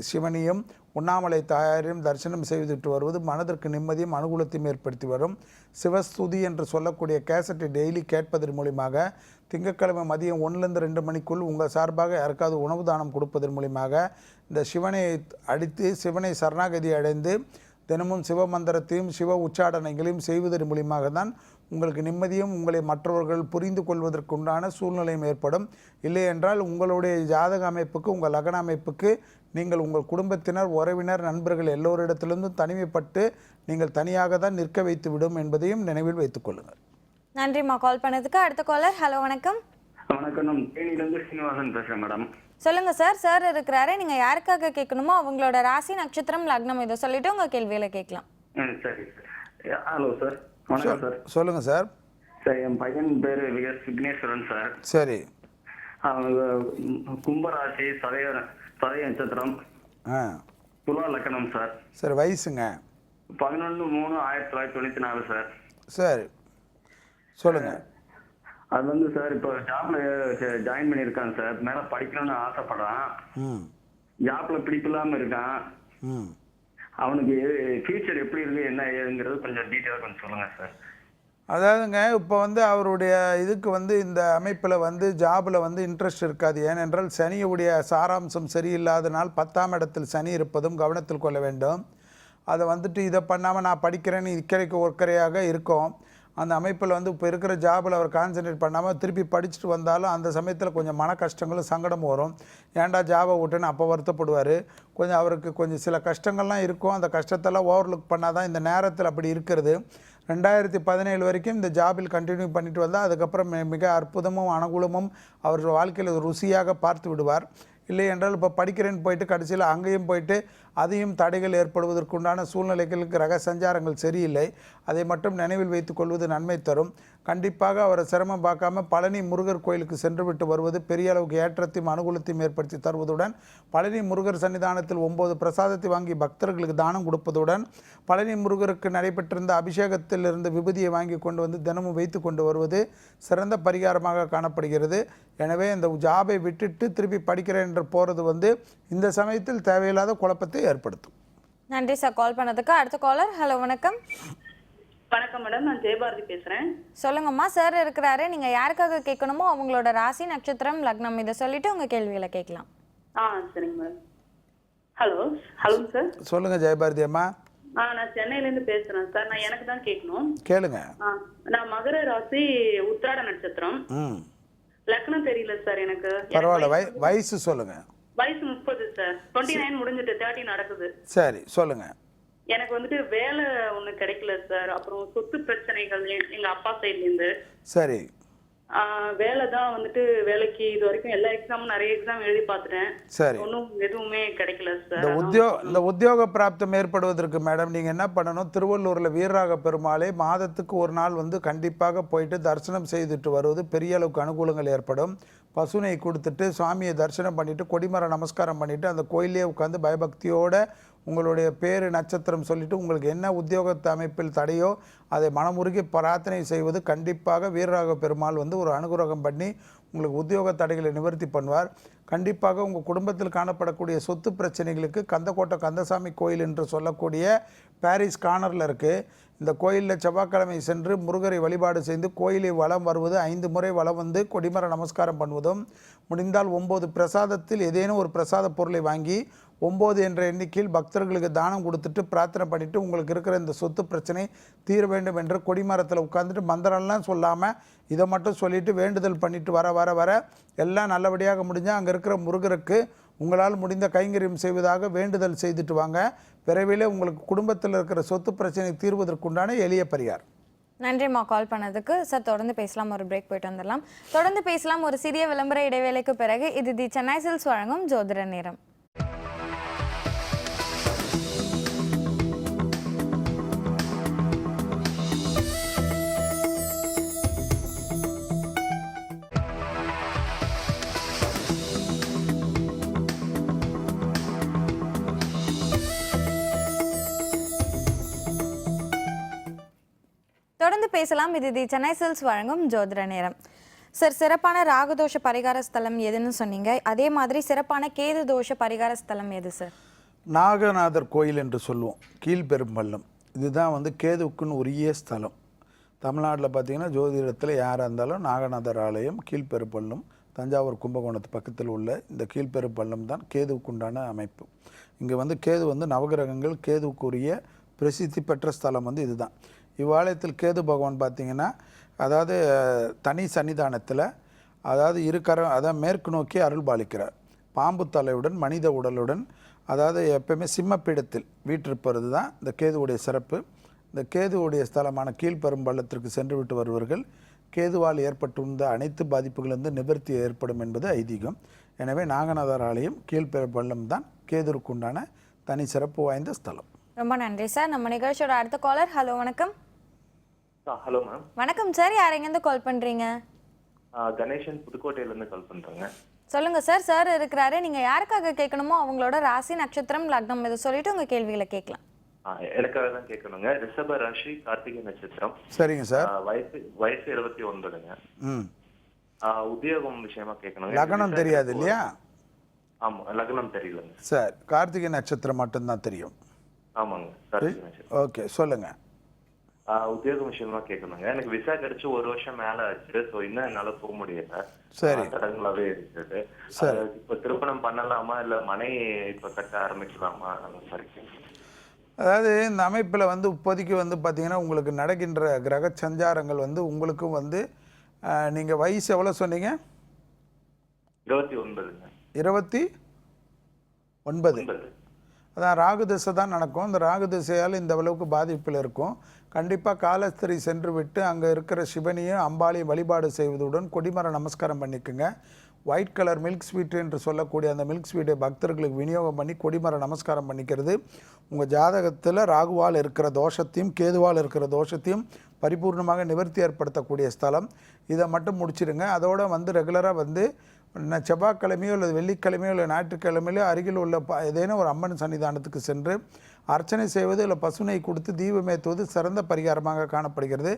சிவனையும் உண்ணாமலை தாயாரையும் தரிசனம் செய்துவிட்டு வருவது மனதிற்கு நிம்மதியும் அனுகூலத்தையும் ஏற்படுத்தி வரும். சிவஸ்துதி என்று சொல்லக்கூடிய கேசட்டை டெய்லி கேட்பதன் மூலியமாக திங்கட்கிழமை மதியம் 1லேருந்து 2 மணிக்குள் உங்கள் சார்பாக யாருக்காவது உணவு தானம் கொடுப்பதன் மூலியமாக இந்த சிவனை அடித்து சிவனை சரணாகதி அடைந்து தினமும் சிவமந்திரத்தையும் சிவ உச்சாடனைகளையும் செய்வதன் மூலியமாக தான் உங்களுக்கு நிம்மதியும் உங்களை மற்றவர்கள் புரிந்து கொள்வதற்குண்டான சூழ்நிலையும் ஏற்படும். இல்லை என்றால் உங்களுடைய ஜாதக அமைப்புக்கு உங்கள் லக்ன அமைப்புக்கு நீங்கள் உங்கள் குடும்பத்தினர் உறவினர் நண்பர்கள் எல்லோரிடத்திலிருந்தும் தனிமைப்பட்டு நீங்கள் தனியாக தான் நிற்க வைத்து விடும் என்பதையும் நினைவில் வைத்துக் கொள்ளுங்கள். நன்றிம்மா கால் பண்ணதுக்கு. அடுத்த காலர். ஹலோ வணக்கம். வணக்கம், நான் தேனியிலிருந்து சீனிவாசன் பேசுறேன் மேடம். சொல்லுங்க சார். சார் இருக்கிறாரு. நீங்க யாருக்காக கேட்கணுமோ அவங்களோட ராசி நட்சத்திரம் லக்னம் இதை சொல்லிட்டு உங்க கேள்வியில கேட்கலாம். சரி. Hello sir. வணக்கம் சார். சொல்லுங்க சார். சார், என் பையன் பேரு விக்னேஸ்வரன் சார். சரி. அவங்க கும்பராசி, சதய நட்சத்திரம், துலா லக்னம் சார். சரி. வயசுங்க? 11/3/1994 சார். சரி, சொல்லுங்க. அது வந்து சார் இப்போ ஜாப்ல ஜாயின் பண்ணியிருக்கான் சார். மேல படிக்கணும்னு ஆசைப்படுறான். ஜாப்ல பிடிக்கலாம இருக்கான். அவனுக்கு ஃபியூச்சர் எப்படி இருக்கு என்ன ஏதுங்கிறது கொஞ்சம் டீட்டெயிலாக கொஞ்சம் சொல்லுங்க சார். அதாவதுங்க இப்போ வந்து அவருடைய இதுக்கு வந்து இந்த அமைப்பில் வந்து ஜாபில் வந்து இன்ட்ரெஸ்ட் இருக்காது. ஏனென்றால் சனியுடைய சாராம்சம் சரியில்லாதனால் 10ஆம் இடத்தில் சனி இருப்பதும் கவனத்தில் கொள்ள வேண்டும். அதை வந்துட்டு இதை பண்ணாமல் நான் படிக்கிறேன்னு இக்கரைக்கு ஒர்க்கரையாக இருக்கும். அந்த அமைப்பில் வந்து இப்போ இருக்கிற ஜாபில் அவர் கான்சன்ட்ரேட் பண்ணாமல் திருப்பி படிச்சுட்டு வந்தாலும் அந்த சமயத்தில் கொஞ்சம் மன கஷ்டங்களும் சங்கடமும் வரும். ஏன்டா ஜாபை விட்டுன்னு அப்போ வருத்தப்படுவார். கொஞ்சம் அவருக்கு கொஞ்சம் சில கஷ்டங்கள்லாம் இருக்கும். அந்த கஷ்டத்தெல்லாம் ஓவர்லுக் பண்ணால் தான் இந்த நேரத்தில் அப்படி இருக்கிறது. 2017 வரைக்கும் இந்த ஜாபில் கண்டினியூ பண்ணிட்டு வந்தால் அதுக்கப்புறம் மிக அற்புதமும் அனுகூலமும் அவர் வாழ்க்கையில் ருசியாக பார்த்து விடுவார். இல்லை என்றால் இப்போ படிக்கிறேன்னு போயிட்டு கடைசியில் அங்கேயும் போயிட்டு அதையும் தடைகள் ஏற்படுவதற்குண்டான சூழ்நிலைகளுக்கு ரக சஞ்சாரங்கள் சரியில்லை. அதை மட்டும் நினைவில் வைத்துக் கொள்வது நன்மை தரும். கண்டிப்பாக அவரை சிரமம் பார்க்காம பழனி முருகர் கோயிலுக்கு சென்று விட்டு வருவது பெரிய அளவுக்கு ஏற்றத்தையும் அனுகூலத்தையும் ஏற்படுத்தி தருவதுடன் பழனி முருகர் சன்னிதானத்தில் 9 பிரசாதத்தை வாங்கி பக்தர்களுக்கு தானம் கொடுப்பதுடன் பழனி முருகருக்கு நடைபெற்றிருந்த அபிஷேகத்திலிருந்து விபூதியை வாங்கி கொண்டு வந்து தினமும் வைத்து கொண்டு வருவது சிறந்த பரிகாரமாக காணப்படுகிறது. எனவே இந்த ஜாபை விட்டுட்டு திருப்பி படிக்கிறேன் என்று போகிறது வந்து இந்த சமயத்தில் தேவையில்லாத குழப்பத்தை ஏற்படுத்தும். நன்றி சார் கால் பண்ணதுக்கு. அடுத்த காலர். ஹலோ, வணக்கம். வணக்கம் மேடம், நான் ஜெயபாரதி பேசுறேன். சொல்லுங்கம்மா, சார் இருக்கிறாரு. நீங்க யாருக்காக கேட்கணுமோ அவங்களோட ராசி, நட்சத்திரம், லக்னம் இதை சொல்லிட்டு உங்க கேள்விகளை கேட்கலாம். சரிங்க மேடம். Hello hello sir. சொல்லுங்க ஜெயபாரதி அம்மா. நான் சென்னையில இருந்து பேசுறேன் சார். நான் எனக்கு தான் கேட்கணும். கேளுங்க. நான் மகர ராசி, உத்திராட நட்சத்திரம். லக்னம் தெரியல சார் எனக்கு. பரவாயில்ல, வயசு சொல்லுங்க. வயசு 30 சார். 29 முடிஞ்சிட்டு 30 நடக்குது. சரி சொல்லுங்க. எனக்கு வந்துட்டு வேலை ஒண்ணு கிடைக்கல சார். அப்புறம் சொத்து பிரச்சனைகள் எங்க அப்பா சைட்ல இருந்து. சரி. வேலை தான் வந்துட்டு வேலைக்கு இது வரைக்கும் எல்லா எக்ஸாமும் நிறைய எக்ஸாம் எழுதி பார்த்துட்டேன். சரி. ஒன்றும் எதுவுமே கிடைக்கல சார். இந்த உத்தியோக பிராப்தம் ஏற்படுவதற்கு மேடம் நீங்கள் என்ன பண்ணணும், திருவள்ளூரில் வீரராக பெருமாளே மாதத்துக்கு ஒரு நாள் வந்து கண்டிப்பாக போயிட்டு தரிசனம் செய்துட்டு வருவது பெரிய அளவுக்கு அனுகூலங்கள் ஏற்படும். பசுனை கொடுத்துட்டு சுவாமியை தரிசனம் பண்ணிவிட்டு கொடிமர நமஸ்காரம் பண்ணிவிட்டு அந்த கோயிலே உட்காந்து பயபக்தியோடு உங்களுடைய பேர் நட்சத்திரம் சொல்லிவிட்டு உங்களுக்கு என்ன உத்தியோகத்து அமைப்பில் தடையோ அதை மனமுருகி பிரார்த்தனை செய்வது கண்டிப்பாக வீரராக பெருமாள் வந்து ஒரு அனுகிரகம் பண்ணி உங்களுக்கு உத்தியோக தடைகளை நிவர்த்தி பண்ணுவார். கண்டிப்பாக உங்கள் குடும்பத்தில் காணப்படக்கூடிய சொத்து பிரச்சனைகளுக்கு கந்தக்கோட்டை கந்தசாமி கோயில் என்று சொல்லக்கூடிய பாரிஸ் கார்னரில் இருக்குது. இந்த கோயிலில் செவ்வாய்க்கிழமை சென்று முருகரை வழிபாடு செய்து கோயிலை வலம் வருவது 5 முறை வலம் வந்து கொடிமர நமஸ்காரம் பண்ணுவதும் முடிந்தால் 9 பிரசாதத்தில் ஏதேனும் ஒரு பிரசாத பொருளை வாங்கி 9 என்ற எண்ணிக்கையில் பக்தர்களுக்கு தானம் கொடுத்துட்டு பிரார்த்தனை பண்ணிவிட்டு உங்களுக்கு இருக்கிற இந்த சொத்து பிரச்சனை தீர வேண்டும் என்று கொடிமரத்தில் உட்காந்துட்டு மந்திரம்லாம் சொல்லாமல் இதை மட்டும் சொல்லிவிட்டு வேண்டுதல் பண்ணிவிட்டு வர வர வர எல்லாம் நல்லபடியாக முடிஞ்சால் அங்கே இருக்கிற முருகருக்கு உங்களால் முடிந்த கைங்கரியம் செய்வதாக வேண்டுதல் செய்துட்டு வாங்க. விரைவில் உங்களுக்கு குடும்பத்தில் இருக்கிற சொத்து பிரச்சனை தீர்வதற்குண்டான எளிய பரிகாரம். நன்றிம்மா கால் பண்ணதுக்கு. சார் தொடர்ந்து பேசலாம், ஒரு பிரேக் போயிட்டு வந்துடலாம். தொடர்ந்து பேசலாம் ஒரு சிறிய விளம்பர இடைவேளைக்கு பிறகு. இது தி சென்னை சில்க்ஸ் வழங்கும் ஜோதிட நேரம். தொடர்ந்து பேசலாம். இது தி சென்னை சில்க்ஸ் வழங்கும் ஜோதிட நேரம். சார், சிறப்பான ராகுதோஷ பரிகார ஸ்தலம் எதுன்னு சொன்னீங்க. அதே மாதிரி சிறப்பான கேது தோஷ பரிகார ஸ்தலம் எது சார்? நாகநாதர் கோயில் என்று சொல்லுவோம், கீழ்பெரும்பள்ளம். இதுதான் வந்து கேதுவுக்குன்னு உரிய ஸ்தலம். தமிழ்நாட்டில் பார்த்திங்கன்னா ஜோதிடத்தில் யாராக இருந்தாலும் நாகநாதர் ஆலயம், கீழ்பெரும்பள்ளம், தஞ்சாவூர் கும்பகோணத்து பக்கத்தில் உள்ள இந்த கீழ்பெரும்பள்ளம் தான் கேதுவுக்குண்டான அமைப்பு. இங்கே வந்து கேது வந்து நவகிரகங்கள் கேதுவுக்குரிய பிரசித்தி பெற்ற ஸ்தலம் வந்து இதுதான். இவ்வாலயத்தில் கேது பகவான் பார்த்திங்கன்னா அதாவது தனி சன்னிதானத்தில் அதாவது அதாவது மேற்கு நோக்கி அருள் பாலிக்கிறார். பாம்பு தலையுடன் மனித உடலுடன் அதாவது எப்பயுமே சிம்மப்பீடத்தில் வீற்றிருப்பது தான் இந்த கேதுவுடைய சிறப்பு. இந்த கேதுவுடைய ஸ்தலமான கீழ்பெரும்பள்ளத்திற்கு சென்று விட்டு வருவர்கள் கேதுவால் ஏற்பட்டுள்ள அனைத்து பாதிப்புகளிலிருந்து நிவர்த்தி ஏற்படும் என்பது ஐதீகம். எனவே நாகநாதர் ஆலயம் கீழ்பெரும்பள்ளம் தான் கேதுவுக்குண்டான தனி சிறப்பு வாய்ந்த ஸ்தலம். ரொம்ப நன்றி சார். நம்ம நிகழ்ச்சியோட அடுத்த காலர். ஹலோ, வணக்கம். Hello ma'am. வணக்கம் சார், யார் எங்கேருந்து கால் பண்றீங்க? கணேசன், புதுக்கோட்டையில இருந்து கால் பண்றேங்க. சொல்லுங்க சார். சார் இருக்கிறாரு. நீங்க யாருக்காக கேட்கணுமோ அவங்களோட ராசி, நட்சத்திரம், லக்னம் இதை சொல்லிட்டு உங்க கேள்விகளை கேட்கலாம். எனக்காக தான் கேட்கணுங்க. ரிஷப ராசி, கார்த்திகை நட்சத்திரம். சரிங்க சார். வயசு 29ங்க. உத்தியோகம் விஷயமா கேட்கணுங்க. லக்னம் தெரியாது இல்லையா? ஆமா, லக்னம் தெரியலங்க சார். கார்த்திகை நட்சத்திரம் மட்டும்தான் தெரியும். ஆமாங்க, கார்த்திகை நட்சத்திரம். ஓகே, சொல்லுங்க. உத்தியோகம் விஷயமா கேட்கணுங்க. எனக்கு விசா கிடைச்சு 1 வருஷம் மேல ஆச்சு. ஸோ இன்னும் என்னால போக முடியல. சரி. தடங்களாவே இருக்குது. இப்ப திருமணம் பண்ணலாமா இல்ல மனை இப்ப கட்ட ஆரம்பிக்கலாமா? அதாவது இந்த அமைப்பில் வந்து இப்போதைக்கு வந்து பார்த்தீங்கன்னா உங்களுக்கு நடக்கின்ற கிரக சஞ்சாரங்கள் வந்து உங்களுக்கும் வந்து நீங்கள் வயசு எவ்வளோ சொன்னீங்க? 29ங்க. 29. அதான் ராகு திசை தான் நடக்கும். அந்த ராகு திசையால் இந்த அளவுக்கு பாதிப்பில் இருக்கும். கண்டிப்பாக காலஸ்திரி சென்று விட்டு அங்கே இருக்கிற சிவனையும் அம்பாளையும் வழிபாடு செய்வதுடன் கொடிமர நமஸ்காரம் பண்ணிக்கோங்க. ஒயிட் கலர் மில்க் ஸ்வீட் என்று சொல்லக்கூடிய அந்த மில்க் ஸ்வீட்டை பக்தர்களுக்கு விநியோகம் பண்ணி கொடிமர நமஸ்காரம் பண்ணிக்கிறது உங்கள் ஜாதகத்தில் ராகுவால் இருக்கிற தோஷத்தையும் கேதுவால் இருக்கிற தோஷத்தையும் பரிபூர்ணமாக நிவர்த்தி ஏற்படுத்தக்கூடிய ஸ்தலம். இதை மட்டும் முடிச்சிடுங்க. அதோடு வந்து ரெகுலராக வந்து செவ்வாய்க்கிழமையோ அல்லது வெள்ளிக்கிழமையோ இல்லை ஞாயிற்றுக்கிழமையிலோ அருகில் உள்ள ஏதேனும் ஒரு அம்மன் சன்னிதானத்துக்கு சென்று அர்ச்சனை செய்வது இல்லை பசுனை கொடுத்து தீபமேற்றுவது சிறந்த பரிகாரமாக காணப்படுகிறது.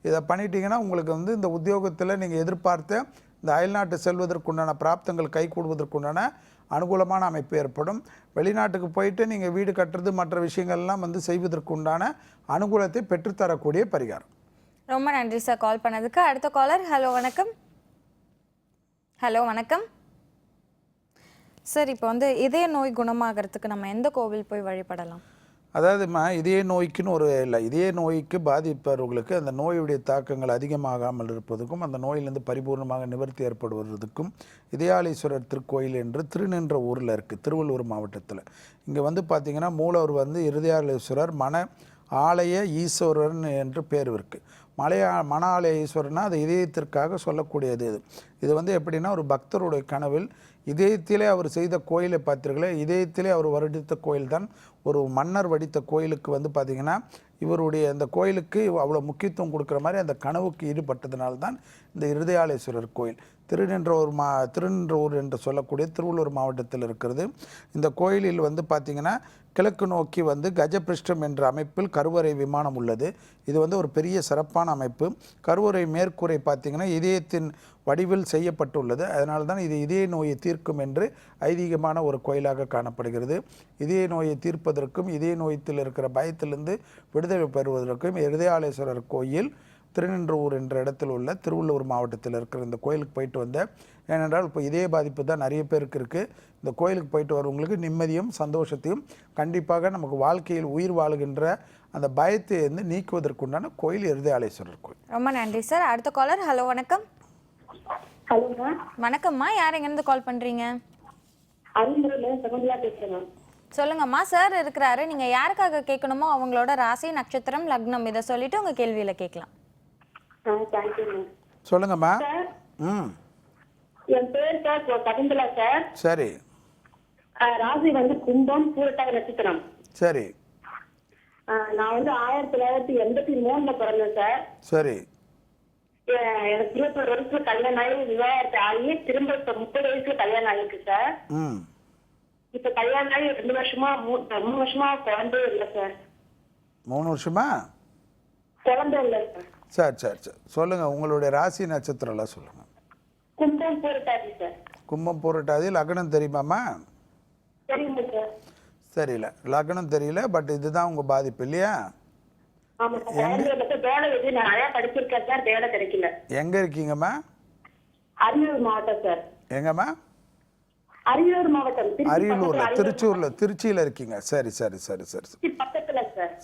இதை பண்ணிட்டீங்கன்னா உங்களுக்கு வந்து இந்த உத்தியோகத்தில் நீங்கள் எதிர்பார்த்த இந்த அயல்நாட்டு செல்வதற்குண்டான பிராப்தங்கள் கைகூடுவதற்குண்டான அனுகூலமான அமைப்பு ஏற்படும். வெளிநாட்டுக்கு போயிட்டு நீங்கள் வீடு கட்டுறது மற்ற விஷயங்கள்லாம் வந்து செய்வதற்குண்டான அனுகூலத்தை பெற்றுத்தரக்கூடிய பரிகாரம். ரொம்ப நன்றி சார் கால் பண்ணதுக்கு. அடுத்த காலர். ஹலோ வணக்கம். ஹலோ வணக்கம் சார். இப்போ வந்து இதய நோய் குணமாகறதுக்கு நம்ம எந்த கோவில் போய் வழிபடலாம்? அதாவதுமா இதய நோய்க்குன்னு ஒரு இல்லை, இதய நோய்க்கு பாதிப்பவர்களுக்கு அந்த நோயுடைய தாக்கங்கள் அதிகமாகாமல் இருப்பதுக்கும் அந்த நோயிலிருந்து பரிபூர்ணமாக நிவர்த்தி ஏற்படுவதற்கும் இதயாலீஸ்வரர் திருக்கோயில் என்று திருநின்ற ஊரில் இருக்குது, திருவள்ளூர் மாவட்டத்தில். இங்கே வந்து பார்த்திங்கன்னா மூலவர் வந்து இதயாலீஸ்வரர் மன ஆலய ஈஸ்வரன் என்று பேர் இருக்குது. மன ஆலய ஈஸ்வரன்னா அது இதயத்திற்காக சொல்லக்கூடியது. இது வந்து எப்படின்னா ஒரு பக்தருடைய கனவில் இதயத்திலே அவர் செய்த கோயிலை பார்த்தீர்களே, இதயத்திலே அவர் வடித்த கோயில் தான் ஒரு மன்னர் வடித்த கோயிலுக்கு வந்து பார்த்திங்கன்னா இவருடைய அந்த கோயிலுக்கு அவ்வளோ முக்கியத்துவம் கொடுக்குற மாதிரி அந்த கனவுக்கு ஈடுபட்டதுனால்தான் இந்த இருதயாலேஸ்வரர் கோயில் திருநின்றவூர் என்று சொல்லக்கூடிய திருவள்ளூர் மாவட்டத்தில் இருக்கிறது. இந்த கோயிலில் வந்து பார்த்திங்கன்னா கிழக்கு நோக்கி வந்து கஜபிருஷ்டம் என்ற அமைப்பில் கருவறை விமானம் உள்ளது. இது வந்து ஒரு பெரிய சிறப்பான அமைப்பு. கருவறை மேற்கூரை பார்த்திங்கன்னா இதயத்தின் வடிவில் செய்யப்பட்டுள்ளது. அதனால தான் இது இதய நோயை தீர்க்கும் என்று ஐதீகமான ஒரு கோயிலாக காணப்படுகிறது. இதய நோயை தீர்ப்பதற்கும் இதய நோயத்தில் இருக்கிற பயத்திலிருந்து விடுதலை பெறுவதற்கும் இருதயாலேஸ்வரர் கோயில் திருநின்றவூர் என்ற இடத்தில் உள்ள திருவள்ளூர் மாவட்டத்தில் இருக்கிற இந்த கோயிலுக்கு போயிட்டு வந்தேன். ஏனென்றால் இப்போ இதே பாதிப்பு தான் நிறைய பேருக்கு இருக்குது. இந்த கோயிலுக்கு போயிட்டு வரவங்களுக்கு நிம்மதியும் சந்தோஷத்தையும் கண்டிப்பாக நமக்கு வாழ்க்கையில் உயிர் வாழுகின்ற அந்த பயத்தை வந்து நீக்குவதற்குண்டான கோயில் இருதயாலேஸ்வரர் கோயில். ரொம்ப நன்றி சார். அடுத்த காலர். ஹலோ வணக்கம். ஹலோங்க. வணக்கம்மா, யார் எங்கேருந்து கால் பண்ணுறீங்க? சகுந்தலா பேசுறேன். சொல்லுங்கம்மா. சார் இருக்கிறாரு, நீங்கள் யாருக்காக கேட்கணுமோ அவங்களோட ராசி நட்சத்திரம் லக்னம் இதை சொல்லிட்டு உங்கள் கேள்வியில் கேட்கலாம். சொல்லுங்கம்மா. என் பேர் சார் சகுந்தலா சார். சரி. ராசி வந்து கும்பம், பூரட்டாதி நட்சத்திரம். சரி. நான் வந்து 1983 பிறந்தேன் சார். சரி. எனக்கு 21 வயசுல கல்யாணம் ஆகி விவாகரத்து ஆகி திரும்ப 30 வயசுல கல்யாணம் ஆகிருக்கு சார். இப்ப கல்யாணம் ஆகி 2 வருஷமா 3 வருஷமா குழந்தை இல்லை சார். 3 வருஷமா குழந்தை இல்லை சார். சரி சரி சரி. சொல்லுங்கள், உங்களுடைய ராசி நட்சத்திரம்லாம் சொல்லுங்கள். கும்பம் பூரட்டாதி சார். கும்பம் பூரட்டாதி. லக்னம் தெரியுமாம்மா? தெரியுமா சார்? தெரியல, லக்னம் தெரியல. பட் இதுதான் உங்கள் பாதிப்பு இல்லையா? எங்க இருக்கீங்கம்மா? அரியலூர் மாவட்டம் சார். எங்கம்மா? அரியலூர் மாவட்டம். அரியலூர்ல, திருச்சியில இருக்கீங்க. சரி சரி சரி சரி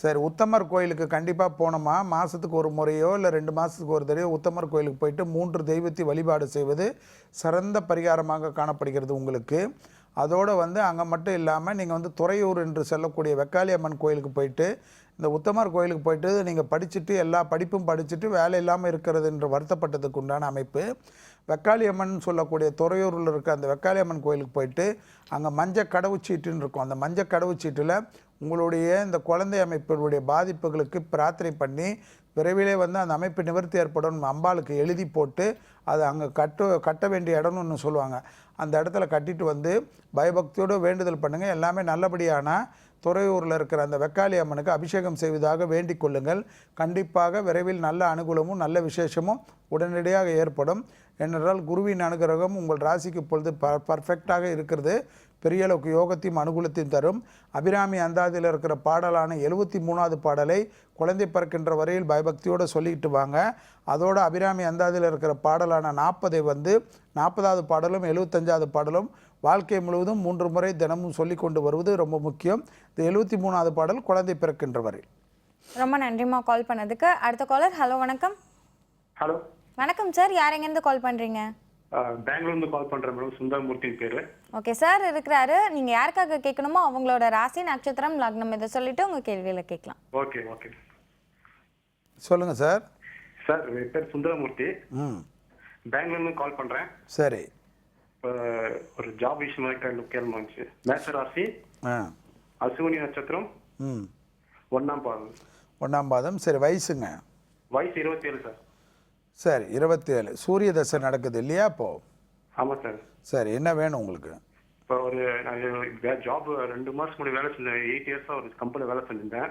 சரி. உத்தமர் கோயிலுக்கு கண்டிப்பா போனோமா, மாசத்துக்கு ஒரு முறையோ இல்லை 2 மாசத்துக்கு ஒரு தடவையோ உத்தமர் கோயிலுக்கு போயிட்டு 3 தெய்வத்தை வழிபாடு செய்வது சிறந்த பரிகாரமாக காணப்படுகிறது உங்களுக்கு. அதோடு வந்து அங்கே மட்டும் இல்லாமல் நீங்கள் வந்து துறையூர் என்று சொல்லக்கூடிய வெக்காளி அம்மன் கோயிலுக்கு போயிட்டு இந்த உத்தமர் கோயிலுக்கு போயிட்டு நீங்கள் படிச்சுட்டு எல்லா படிப்பும் படிச்சுட்டு வேலை இல்லாமல் இருக்கிறது என்று வருத்தப்பட்டதுக்கு உண்டான அமைப்பு. வெக்காளி அம்மன் சொல்லக்கூடிய துறையூரில் இருக்க அந்த வெக்காளி அம்மன் கோயிலுக்கு போயிட்டு அங்கே மஞ்சள் கடவுச்சீட்டுன்னு இருக்கும். அந்த மஞ்சள் கடவுச்சீட்டில் உங்களுடைய இந்த குழந்தை அமைப்பினுடைய பாதிப்புகளுக்கு பிரார்த்தனை பண்ணி விரைவிலே வந்து அந்த அமைப்பு நிவர்த்தி ஏற்படும் அம்பாளுக்கு எழுதி போட்டு அதை அங்கே கட்ட வேண்டிய இடம்னு ஒன்று சொல்லுவாங்க. அந்த இடத்துல கட்டிட்டு வந்து பயபக்தியோடு வேண்டுதல் பண்ணுங்கள். எல்லாமே நல்லபடியான துறையூரில் இருக்கிற அந்த வெக்காளி அம்மனுக்கு அபிஷேகம் செய்வதாக வேண்டிக் கொள்ளுங்கள். கண்டிப்பாக விரைவில் நல்ல அனுகூலமும் நல்ல விசேஷமும் உடனடியாக ஏற்படும். ஏனென்றால் குருவின் அனுகிரகம் உங்கள் ராசிக்கு இப்பொழுது பர்ஃபெக்டாக இருக்கிறது. பெரிய அளவுக்கு யோகத்தையும் அனுகூலத்தையும் தரும். அபிராமி அந்தாதியில் இருக்கிற பாடலான 73வது பாடலை குழந்தை பிறக்கின்ற வரையில் பயபக்தியோடு சொல்லிக்கிட்டு வாங்க. அதோடு அபிராமி அந்தாதியில் இருக்கிற பாடலான 40 வந்து 40வது பாடலும் 75வது பாடலும் வாழ்க்கை முழுவதும் 3 முறை தினமும் சொல்லி கொண்டு வருவது ரொம்ப முக்கியம். இந்த 73வது பாடல் குழந்தை பிறக்கின்ற வரை. ரொம்ப நன்றிம்மா கால் பண்ணதுக்கு. அடுத்த காலர். ஹலோ வணக்கம். ஹலோ வணக்கம் சார், யார் எங்கேருந்து கால் பண்ணுறீங்க? பெங்களூர்லேருந்து கால் பண்ணுறேன் மேடம். சுந்தரமூர்த்தின் பேர். ஓகே சார் இருக்கிறாரு. நீங்கள் யாருக்காக கேட்கணுமோ அவங்களோட ராசி நட்சத்திரம் லக்னம் இதை சொல்லிட்டு உங்கள் கேள்வியில் கேட்கலாம். ஓகே ஓகே சொல்லுங்கள் சார். சார் என் பேர் சுந்தரமூர்த்தி. பெங்களூர்லேருந்து கால் பண்ணுறேன். சரி. இப்போ ஒரு ஜாப் விஷயமா கேள்வி வந்துச்சு. மேஷ ராசி, அசுவினி நட்சத்திரம், 1ஆம் பாதம். 1ஆம் பாதம். சரி, வயசுங்க? வயசு 27 சார். சரி, 27. சூரிய தசை நடக்குது இல்லையா இப்போ? ஆமாம் சார். சரி, என்ன வேணும் உங்களுக்கு? இப்போ ஒரு ஜாப் 2 மாதத்துக்கு முன்னாடி வேலை செஞ்சேன். 8 இயர்ஸாக ஒரு கம்பெனியில் வேலை செஞ்சிருந்தேன்.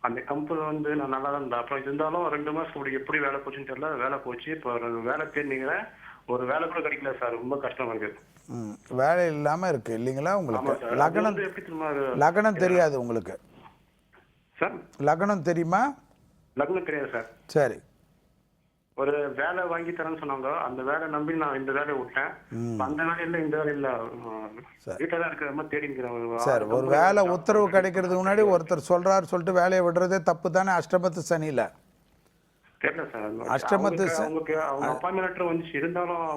அந்த கம்பெனியில் வந்து நான் நல்லா தான் இருந்தேன். அப்புறம் இருந்தாலும் 2 மாதத்துக்கு முன்னாடி எப்படி வேலை போச்சுன்னு தெரியல, வேலை போச்சு. இப்போ வேலை தேடினீங்கன்னா ஒரு வேலை கூட கிடைக்கல சார். ரொம்ப கஷ்டமா இருக்கு. வேலை இல்லாமல் இருக்கு இல்லைங்களா உங்களுக்கு? லக்னம் லக்னம் தெரியாது உங்களுக்கு? சார் லக்னம் தெரியுமா? லக்னம் தெரியாது சார். சரி. ஒரு வேலை வாங்கி தரேன்னு சொன்னாங்க. அந்த வேலை நம்பி நான் இந்த வேலையை விட்டேன். அந்த வேலை இல்லை, இந்த வேலை இல்லை, வீட்டில் தான் இருக்கிற மாதிரி தேடி நிற்கிறேன் சார். ஒரு வேலை உத்தரவு கிடைக்கிறதுக்கு முன்னாடி ஒருத்தர் சொல்றாரு சொல்லிட்டு வேலையை விடுறதே தப்பு தானே? அஷ்டமத்து சனியில் அஷ்டமத்து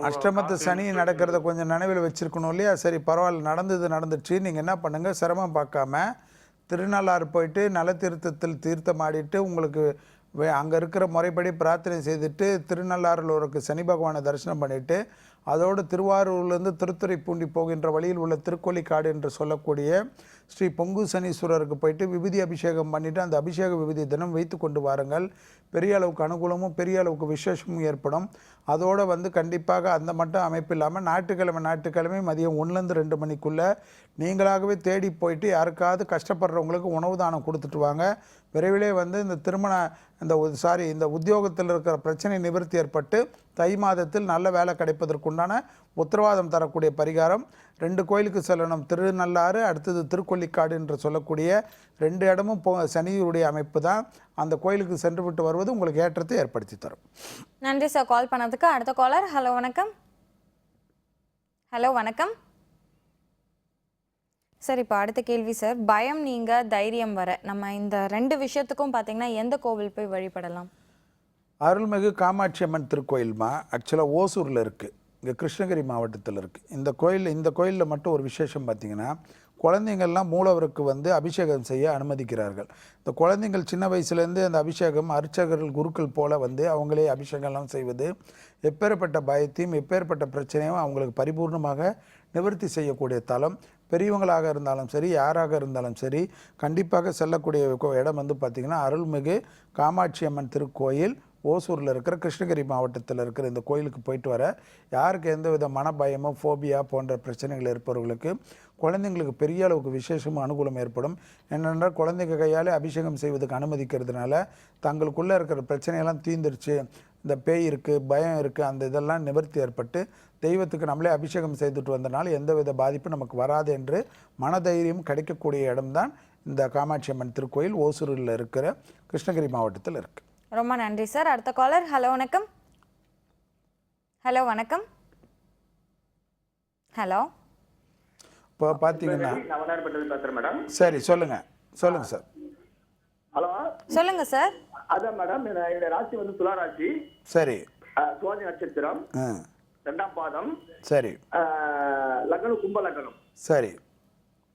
அஷ்டமத்து சனி நடக்கிறத கொஞ்சம் நினைவில் வச்சிருக்கணும் இல்லையா? சரி, பரவாயில்ல, நடந்துச்சு. நீங்கள் என்ன பண்ணுங்க, சிரமம் பார்க்காம திருநள்ளாறு போயிட்டு நலத்தீர்த்தத்தில் தீர்த்தம் ஆடிட்டு உங்களுக்கு அங்கே இருக்கிற முறைப்படி பிரார்த்தனை செய்துட்டு திருநள்ளாறில் ஒரு சனி பகவானை தரிசனம் பண்ணிவிட்டு அதோடு திருவாரூர்லேருந்து திருத்துறைப்பூண்டி போகின்ற வழியில் உள்ள திருக்கொல்லிக்காடு என்று சொல்லக்கூடிய ஸ்ரீ பொங்கு சனீஸ்வரருக்கு போயிட்டு விபூதி அபிஷேகம் பண்ணிவிட்டு அந்த அபிஷேக விபூதி தினம் வைத்து கொண்டு வாருங்கள். பெரிய அளவுக்கு அனுகூலமும் பெரிய அளவுக்கு விசேஷமும் ஏற்படும். அதோடு வந்து கண்டிப்பாக அந்த மட்டும் அமைப்பு இல்லாமல் ஞாயிற்றுக்கிழமை மதியம் 1லேருந்து 2 மணிக்குள்ளே நீங்களாகவே தேடி போயிட்டு யாருக்காவது கஷ்டப்படுறவங்களுக்கு உணவு தானம் கொடுத்துட்டு வாங்க. விரைவிலே வந்து இந்த உத்தியோகத்தில் இருக்கிற பிரச்சனை நிவர்த்தி ஏற்பட்டு தை மாதத்தில் நல்ல வேலை கிடைப்பதற்குண்டான உத்தரவாதம் தரக்கூடிய பரிகாரம். 2 கோயிலுக்கு செல்லணும். திருநள்ளாறு, அடுத்தது திருக்கொல்லிக்காடு என்று சொல்லக்கூடிய 2 இடமும் சனியுடைய அமைப்பு தான். அந்த கோயிலுக்கு சென்று விட்டு வருவது உங்களுக்கு ஏற்றத்தை ஏற்படுத்தி தரும். நன்றி சார் கால் பண்ணதுக்கு. அடுத்த காலர். ஹலோ வணக்கம். ஹலோ வணக்கம் சார். இப்போ அடுத்த கேள்வி சார். பயம் நீங்க தைரியம் வர நம்ம இந்த 2 விஷயத்துக்கும் பார்த்தீங்கன்னா எந்த கோவில் போய் வழிபடலாம்? அருள்மிகு காமாட்சி அம்மன் திருக்கோயில்மா ஆக்சுவலாக ஓசூரில் இருக்குது. இங்கே கிருஷ்ணகிரி மாவட்டத்தில் இருக்குது. இந்த கோயிலில் மட்டும் ஒரு விசேஷம் பார்த்திங்கன்னா, குழந்தைங்கள்லாம் மூலவருக்கு வந்து அபிஷேகம் செய்ய அனுமதிக்கிறார்கள். இந்த குழந்தைங்கள் சின்ன வயசுலேருந்து அந்த அபிஷேகம் அர்ச்சகர்கள் குருக்கள் போல் வந்து அவங்களே அபிஷேகம்லாம் செய்வது எப்பேற்பட்ட பயத்தையும் எப்பேற்பட்ட பிரச்சனையும் அவங்களுக்கு பரிபூர்ணமாக நிவர்த்தி செய்யக்கூடிய தலம். பெரியவங்களாக இருந்தாலும் சரி, யாராக இருந்தாலும் சரி, கண்டிப்பாக செல்லக்கூடிய இடம் வந்து பார்த்திங்கன்னா அருள்மிகு காமாட்சி அம்மன் திருக்கோயில் ஓசூரில் இருக்கிற கிருஷ்ணகிரி மாவட்டத்தில் இருக்கிற இந்த கோயிலுக்கு போயிட்டு வர யாருக்கு எந்த வித மனபயமோ ஃபோபியா போன்ற பிரச்சனைகள் இருப்பவர்களுக்கு குழந்தைங்களுக்கு பெரிய அளவுக்கு விசேஷமும் அனுகூலம் ஏற்படும். என்னென்றால் குழந்தைங்க கையால் அபிஷேகம் செய்வதற்கு அனுமதிக்கிறதுனால தங்களுக்குள்ளே இருக்கிற பிரச்சனையெல்லாம் தீர்ந்துருச்சு, இந்த பேய் இருக்குது, பயம் இருக்குது, அந்த இதெல்லாம் நிவர்த்தி ஏற்பட்டு தெய்வத்துக்கு நம்மளே அபிஷேகம் செய்துட்டு வந்தனால எந்தவித பாதிப்பும் நமக்கு வராது என்று மனதைரியம் கிடைக்கக்கூடிய இடம்தான் இந்த காமாட்சி அம்மன் திருக்கோயில் ஓசூரில் இருக்கிற கிருஷ்ணகிரி மாவட்டத்தில் இருக்குது. ரொம்ப நன்றி சார். அடுத்த காலர். ஹலோ வணக்கம். ஹலோ வணக்கம். ஹலோ. இப்போ பார்த்தீங்கன்னா சரி சொல்லுங்கள் சார். ஹலோ சொல்லுங்க சார். அதான் மேடம், என்னோட ராசி வந்து துலா ராசி. சரி. சுவாதி நட்சத்திரம், 2ஆம் பாதம். சரி. லக்னம் கும்ப லக்னம். சரி.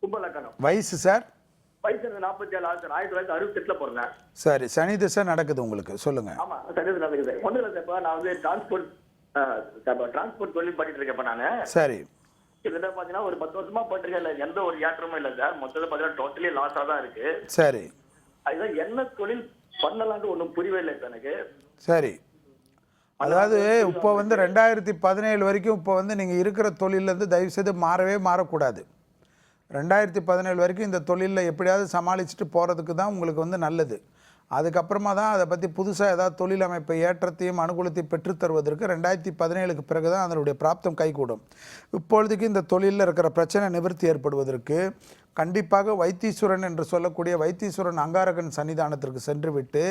கும்ப லக்னம். வயசு சார்? வயசு 47 ஆகுது. 1968 பிறந்தேன். சரி. சனி திசை நடக்குது உங்களுக்கு, சொல்லுங்க. ஆமா, சனி திசை நடக்குது. ஒண்ணு இல்ல சார், நான் வந்து டிரான்ஸ்போர்ட் தொழில் பண்ணிட்டு இருக்கேன் இப்ப நானு. சரி. இதுல பாத்தீங்கன்னா ஒரு 10 வருஷமா போயிட்டு இருக்கேன். எந்த ஒரு ஏற்றமும் இல்ல சார். மொத்தத்துல பாத்தீங்கன்னா டோட்டலி லாஸா தான் இருக்கு. சரி. அதுதான் என்ன தொழில் பண்ணலாம்னு ஒன்றும் புரியவே இல்லை சார் எனக்கு. சரி. அதாவது இப்போ வந்து 2017 வரைக்கும் இப்போ வந்து நீங்கள் இருக்கிற தொழிலேருந்து தயவுசெய்து மாறக்கூடாது. 2017 வரைக்கும் இந்த தொழிலில் எப்படியாவது சமாளிச்சுட்டு போகிறதுக்கு தான் உங்களுக்கு வந்து நல்லது. அதுக்கப்புறமா தான் அதை பற்றி புதுசாக ஏதாவது தொழில் அமைப்பை ஏற்றத்தையும் அனுகூலத்தையும் பெற்றுத்தருவதற்கு 2017க்கு பிறகு தான் அதனுடைய பிராப்தம் கைகூடும். இப்பொழுதுக்கு இந்த தொழிலில் இருக்கிற பிரச்சனை நிவர்த்தி ஏற்படுவதற்கு கண்டிப்பாக வைத்தீஸ்வரன் என்று சொல்லக்கூடிய வைத்தீஸ்வரன் அங்காரகன் சன்னிதானத்திற்கு சென்று விட்டு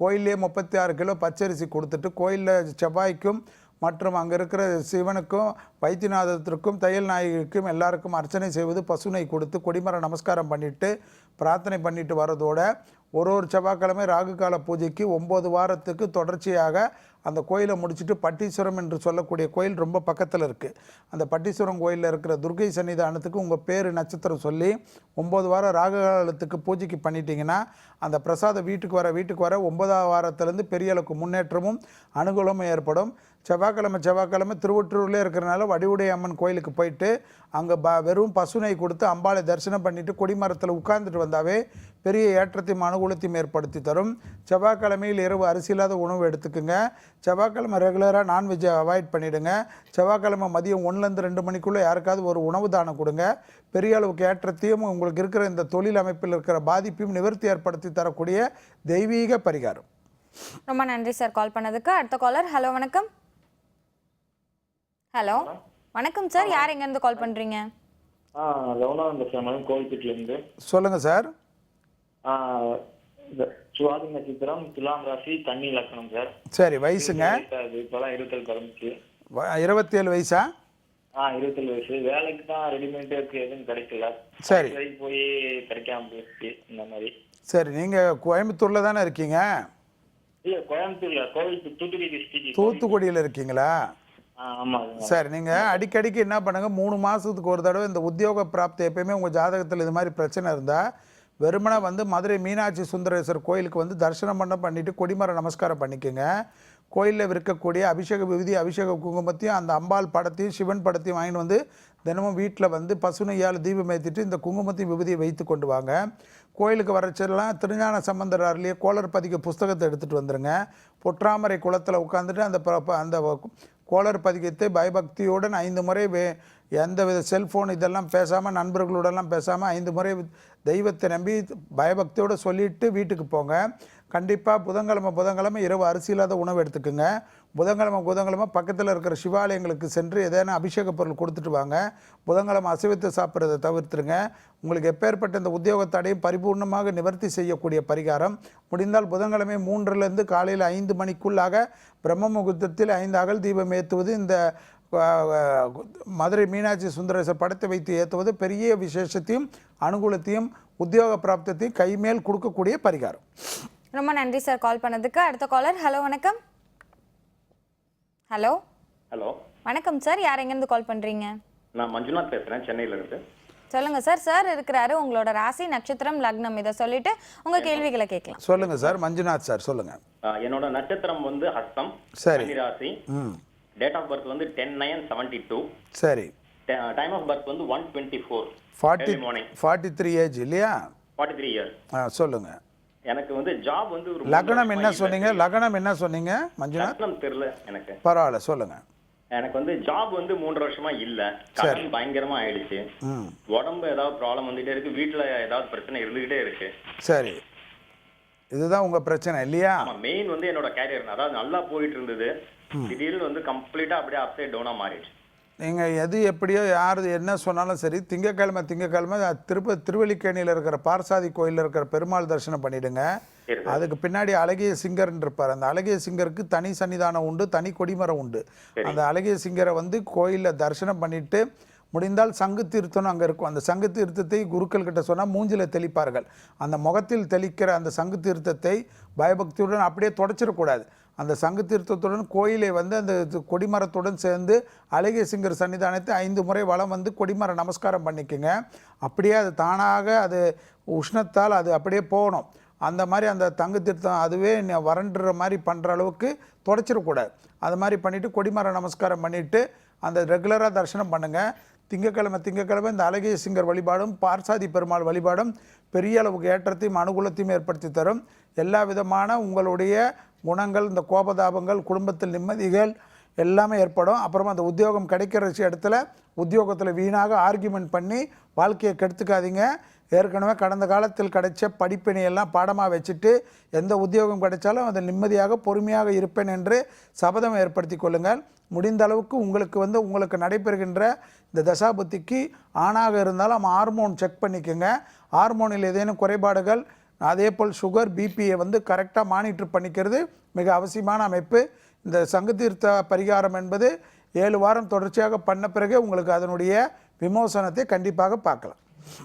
கோயிலே 36 கிலோ பச்சரிசி கொடுத்துட்டு கோயிலில் செவ்வாய்க்கும் மற்றும் அங்கே இருக்கிற சிவனுக்கும் வைத்தியநாதத்திற்கும் தையல் நாயகிக்கும் எல்லாருக்கும் அர்ச்சனை செய்வது, பசுனை கொடுத்து கொடிமர நமஸ்காரம் பண்ணிவிட்டு பிரார்த்தனை பண்ணிட்டு வரதோட ஒரு செவ்வாய்க்கிழமை ராகு கால பூஜைக்கு 9 வாரத்துக்கு தொடர்ச்சியாக அந்த கோயிலை முடிச்சுட்டு பட்டீஸ்வரம் என்று சொல்லக்கூடிய கோயில் ரொம்ப பக்கத்தில் இருக்குது. அந்த பட்டீஸ்வரம் கோயிலில் இருக்கிற துர்க்கை சன்னிதானத்துக்கு உங்கள் பேர் நட்சத்திரம் சொல்லி 9 வாரம் ராகுகாலத்துக்கு பூஜைக்கு பண்ணிட்டீங்கன்னா அந்த பிரசாதம் வீட்டுக்கு வர 9ஆவது வாரத்திலேருந்து பெரிய அளவுக்கு முன்னேற்றமும் அனுகூலமும் ஏற்படும். செவ்வாய்க்கிழமை திருவொற்றூர்லேயே இருக்கிறனால வடிவுடை அம்மன் கோயிலுக்கு போயிட்டு அங்கே வெறும் பசுனை கொடுத்து அம்பாளை தரிசனம் பண்ணிவிட்டு கொடிமரத்தில் உட்கார்ந்துட்டு வந்தாவே பெரிய ஏற்றத்தையும் அனுகூலத்தையும் ஏற்படுத்தி தரும். செவ்வாய்க்கிழமையில் இரவு அரிசி இல்லாத உணவு எடுத்துக்குங்க. செவ்வாய்க்கிழமை ரெகுலராக நான்வெஜ்ஜை அவாய்ட் பண்ணிவிடுங்க. செவ்வாய்க்கிழமை மதியம் 1லேருந்து 2 மணிக்குள்ளே யாருக்காவது ஒரு உணவு தானம் கொடுங்க. பெரிய அளவுக்கு ஏற்றத்தையும் உங்களுக்கு இருக்கிற இந்த தொழில் அமைப்பில் இருக்கிற பாதிப்பையும் நிவர்த்தி ஏற்படுத்தி தரக்கூடிய தெய்வீக பரிகாரம். ரொம்ப நன்றி சார் கால் பண்ணதுக்கு. அடுத்த காலர். ஹலோ வணக்கம். ஹலோ வணக்கம் சார், யார் எங்கேருந்து கால் பண்ணுறீங்க? ரவுனானந்த சார், மேடம் கோவில்பேட்டிலேருந்து. சொல்லுங்கள் சார். சுவாதி நட்சத்திரம், துலாம் ராசி, கன்னி லக்னம் சார். சரி, வயசுங்க? இப்போதான் 27 பிறந்துச்சு. 27 வயசா? 27 வயசு. வேலைக்கு தான் ரெடிமேடுக்கு எதுவும் கிடைக்கல. சரி, போய் கிடைக்காம போயிடுச்சு இந்த மாதிரி. சரி, நீங்கள் கோயம்புத்தூரில் தானே இருக்கீங்க? இல்லை, கோயம்புத்தூர்ல, தூத்துக்குடி டிஸ்ட்ரிக்ட். தூத்துக்குடியில் இருக்கீங்களா? சரி, நீங்கள் அடிக்கடிக்கு என்ன பண்ணுங்கள், 3 மாதத்துக்கு ஒரு தடவை இந்த உத்தியோக பிராப்தி எப்பயுமே உங்கள் ஜாதகத்தில் இது மாதிரி பிரச்சனை இருந்தால் வெறுமனை வந்து மதுரை மீனாட்சி சுந்தரேஸ்வர் கோயிலுக்கு வந்து தரிசனம் பண்ணிவிட்டு கொடிமர நமஸ்காரம் பண்ணிக்கோங்க. கோயிலில் இருக்கக்கூடிய அபிஷேக விபூதி, அபிஷேக குங்குமத்தையும் அந்த அம்பாள் படத்தையும் சிவன் படத்தையும் வாங்கிட்டு வந்து தினமும் வீட்டில் வந்து பசுனையால் தீபம் ஏற்றிட்டு இந்த குங்குமத்தையும் விபூதியை வைத்து கொண்டு வாங்க. கோயிலுக்கு வரச்செல்லாம் திருஞான சம்பந்தரார்லேயே கோளர் பதிக்க புஸ்தகத்தை எடுத்துகிட்டு வந்துடுங்க. பொற்றாமரை குளத்தில் உட்காந்துட்டு அந்த கோளர் பதிக்கத்தை பயபக்தியுடன் 5 முறை எந்தவித செல்ஃபோன் இதெல்லாம் பேசாமல், நண்பர்களோடலாம் பேசாமல் 5 முறை தெய்வத்தை நம்பி பயபக்தியோடு சொல்லிவிட்டு வீட்டுக்கு போங்க. கண்டிப்பாக புதன்கிழமை இரவு அரிசி இல்லாத உணவு எடுத்துக்குங்க. புதன்கிழமை பக்கத்தில் இருக்கிற சிவாலயங்களுக்கு சென்று ஏதேனும் அபிஷேக பொருள் கொடுத்துட்டு வாங்க. புதன்கிழமை அசைவத்தை சாப்பிட்றதை தவிர்த்துருங்க. உங்களுக்கு எப்பேற்பட்ட இந்த உத்தியோக தடையும் பரிபூர்ணமாக நிவர்த்தி செய்யக்கூடிய பரிகாரம். முடிந்தால் புதன்கிழமை 3லேருந்து காலையில் 5 மணிக்குள்ளாக பிரம்ம முகூர்த்தத்தில் 5 அகல் தீபம் ஏற்றுவது, இந்த மதுரை மீனாட்சி சுந்தரேஸ்வர் படத்தை வைத்து ஏற்றுவது பெரிய விசேஷத்தையும் அனுகூலத்தையும் உத்தியோக பிராப்தத்தையும் கைமேல் கொடுக்கக்கூடிய பரிகாரம். ரொம்ப நன்றி சார் கால் பண்ணதுக்கு. அடுத்த காலர். ஹலோ வணக்கம். ஹலோ வணக்கம் சார், யார் எங்கேருந்து கால் பண்ணுறீங்க? நான் மஞ்சுநாத் பேசுகிறேன், சென்னையிலேருந்து. சொல்லுங்கள் சார். சார் இருக்கிறாரு, உங்களோட ராசி நட்சத்திரம் லக்னம் இதை சொல்லிட்டு உங்கள் கேள்விகளை கேட்கலாம். சொல்லுங்கள் சார். மஞ்சுநாத் சார் சொல்லுங்கள். என்னோட நட்சத்திரம் வந்து ஹஸ்தம், சரி, ராசி. டேட் ஆஃப் பர்த் வந்து 10/9/72. சரி. டைம் ஆஃப் பர்த் வந்து 1:24 43 ஏஜ் இல்லையா? 43 இயர்ஸ். சொல்லுங்க. எனக்கு வந்து ஜாப் வந்து ஒரு லக்னம் என்ன சொன்னீங்க? லக்னம் என்ன சொன்னீங்க மஞ்சுநாத்? லக்னம் தெரியல எனக்கு. பரவாயில்ல, சொல்லுங்க. எனக்கு வந்து ஜாப் வந்து 3 வருஷமா இல்ல. கடன் பயங்கரமா ஆயிடுச்சு. உடம்பு ஏதாவது ப்ராப்ளம் வந்துட்டே இருக்கு, வீட்டுல ஏதாவது பிரச்சனை இருந்துகிட்டே இருக்கு. சரி, இதுதான் உங்க பிரச்சனை இல்லையா? மெயின் வந்து என்னோட கேரியர் அதாவது நல்லா போயிட்டு இருந்தது, திடீர்னு வந்து கம்ப்ளீட்டா அப்படியே அப்சைட் டவுனா மாறிடுச்சு. நீங்கள் எது எப்படியோ யார் என்ன சொன்னாலும் சரி, திங்கக்கிழமை திருவல்லிக்கேணியில் இருக்கிற பார்சாதி கோயிலில் இருக்கிற பெருமாள் தரிசனம் பண்ணிவிடுங்க. அதுக்கு பின்னாடி அழகிய சிங்கர்ன்னு இருப்பார். அந்த அழகிய சிங்கருக்கு தனி சன்னிதானம் உண்டு, தனி கொடிமரம் உண்டு. அந்த அழகிய சிங்கரை வந்து கோயிலில் தரிசனம் பண்ணிவிட்டு முடிந்தால் சங்கு தீர்த்தம்னு அங்கே இருக்கும். அந்த சங்கு தீர்த்தத்தை குருக்கள் கிட்ட சொன்னால் மூஞ்சில் தெளிப்பார்கள். அந்த முகத்தில் தெளிக்கிற அந்த சங்கு தீர்த்தத்தை பயபக்தியுடன் அப்படியே தொடச்சிடக்கூடாது. அந்த சங்கு தீர்த்தத்துடன் கோயிலை வந்து அந்த கொடிமரத்துடன் சேர்ந்து அழகிய சிங்கர் சன்னிதானத்தை 5 முறை வலம் வந்து கொடிமர நமஸ்காரம் பண்ணிக்கோங்க. அப்படியே அது தானாக அது உஷ்ணத்தால் அது அப்படியே போகணும். அந்த மாதிரி அந்த தங்கு தீர்த்தம் அதுவே வறண்டுற மாதிரி பண்ணுற அளவுக்கு தொடச்சிடக்கூடாது. அது மாதிரி பண்ணிவிட்டு கொடிமர நமஸ்காரம் பண்ணிவிட்டு அந்த ரெகுலராக தரிசனம் பண்ணுங்கள். திங்கக்கிழமை இந்த அழகிய சிங்கர் வழிபாடும் பார்சாதி பெருமாள் வழிபாடும் பெரிய அளவுக்கு ஏற்றத்தையும் அனுகூலத்தையும் ஏற்படுத்தி தரும். எல்லா விதமான உங்களுடைய குணங்கள், இந்த கோபதாபங்கள், குடும்பத்தில் நிம்மதிகள் எல்லாமே ஏற்படும். அப்புறமா அந்த உத்தியோகம் கிடைக்கிற இடத்துல உத்தியோகத்தில் வீணாக ஆர்கியூமெண்ட் பண்ணி வாழ்க்கையை கெடுத்துக்காதீங்க. ஏற்கனவே கடந்த காலத்தில் கிடைச்ச படிப்பினையெல்லாம் பாடமாக வச்சுட்டு எந்த உத்தியோகம் கிடைச்சாலும் அதை நிம்மதியாக பொறுமையாக இருப்பேன் என்று சபதம் ஏற்படுத்தி கொள்ளுங்கள். முடிந்த அளவுக்கு உங்களுக்கு நடைபெறுகின்ற இந்த தசாபுத்திக்கு ஆணாக இருந்தாலும் ஹார்மோன் செக் பண்ணிக்கோங்க. ஹார்மோனில் ஏதேனும் குறைபாடுகள், அதே போல் சுகர், பிபியை வந்து கரெக்டாக மானிட்டர் பண்ணிக்கிறது மிக அவசியமான அமைப்பு. இந்த சங்கு தீர்த்த பரிகாரம் என்பது 7 வாரம் தொடர்ச்சியாக பண்ண பிறகு உங்களுக்கு அதனுடைய விமோசனத்தை கண்டிப்பாக பார்க்கலாம்.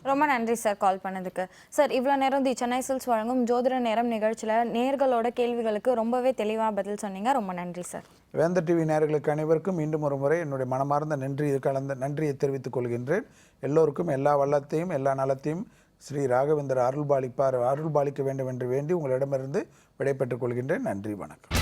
ரொம்ப நன்றி சார் கால் பண்ணதுக்கு. சார் இவ்வளோ நேரம் தி சென்னை சில்க்ஸ் வழங்கும் ஜோதிட நேரம் நிகழ்ச்சியில் நேர்களோட கேள்விகளுக்கு ரொம்பவே தெளிவாக பதில் சொன்னீங்க. ரொம்ப நன்றி சார். வேந்தர் டிவி நேயர்களுக்கு அனைவருக்கும் மீண்டும் ஒரு முறை என்னுடைய மனமார்ந்த நன்றியை தெரிவித்துக் கொள்கின்றேன். எல்லோருக்கும் எல்லா வல்லத்தையும் எல்லா நலத்தையும் ஸ்ரீ ராகவேந்தர் அருள்பாலிக்க வேண்டும் என்று வேண்டி உங்களிடமிருந்து விடைபெற்றுக் கொள்கின்றேன். நன்றி, வணக்கம்.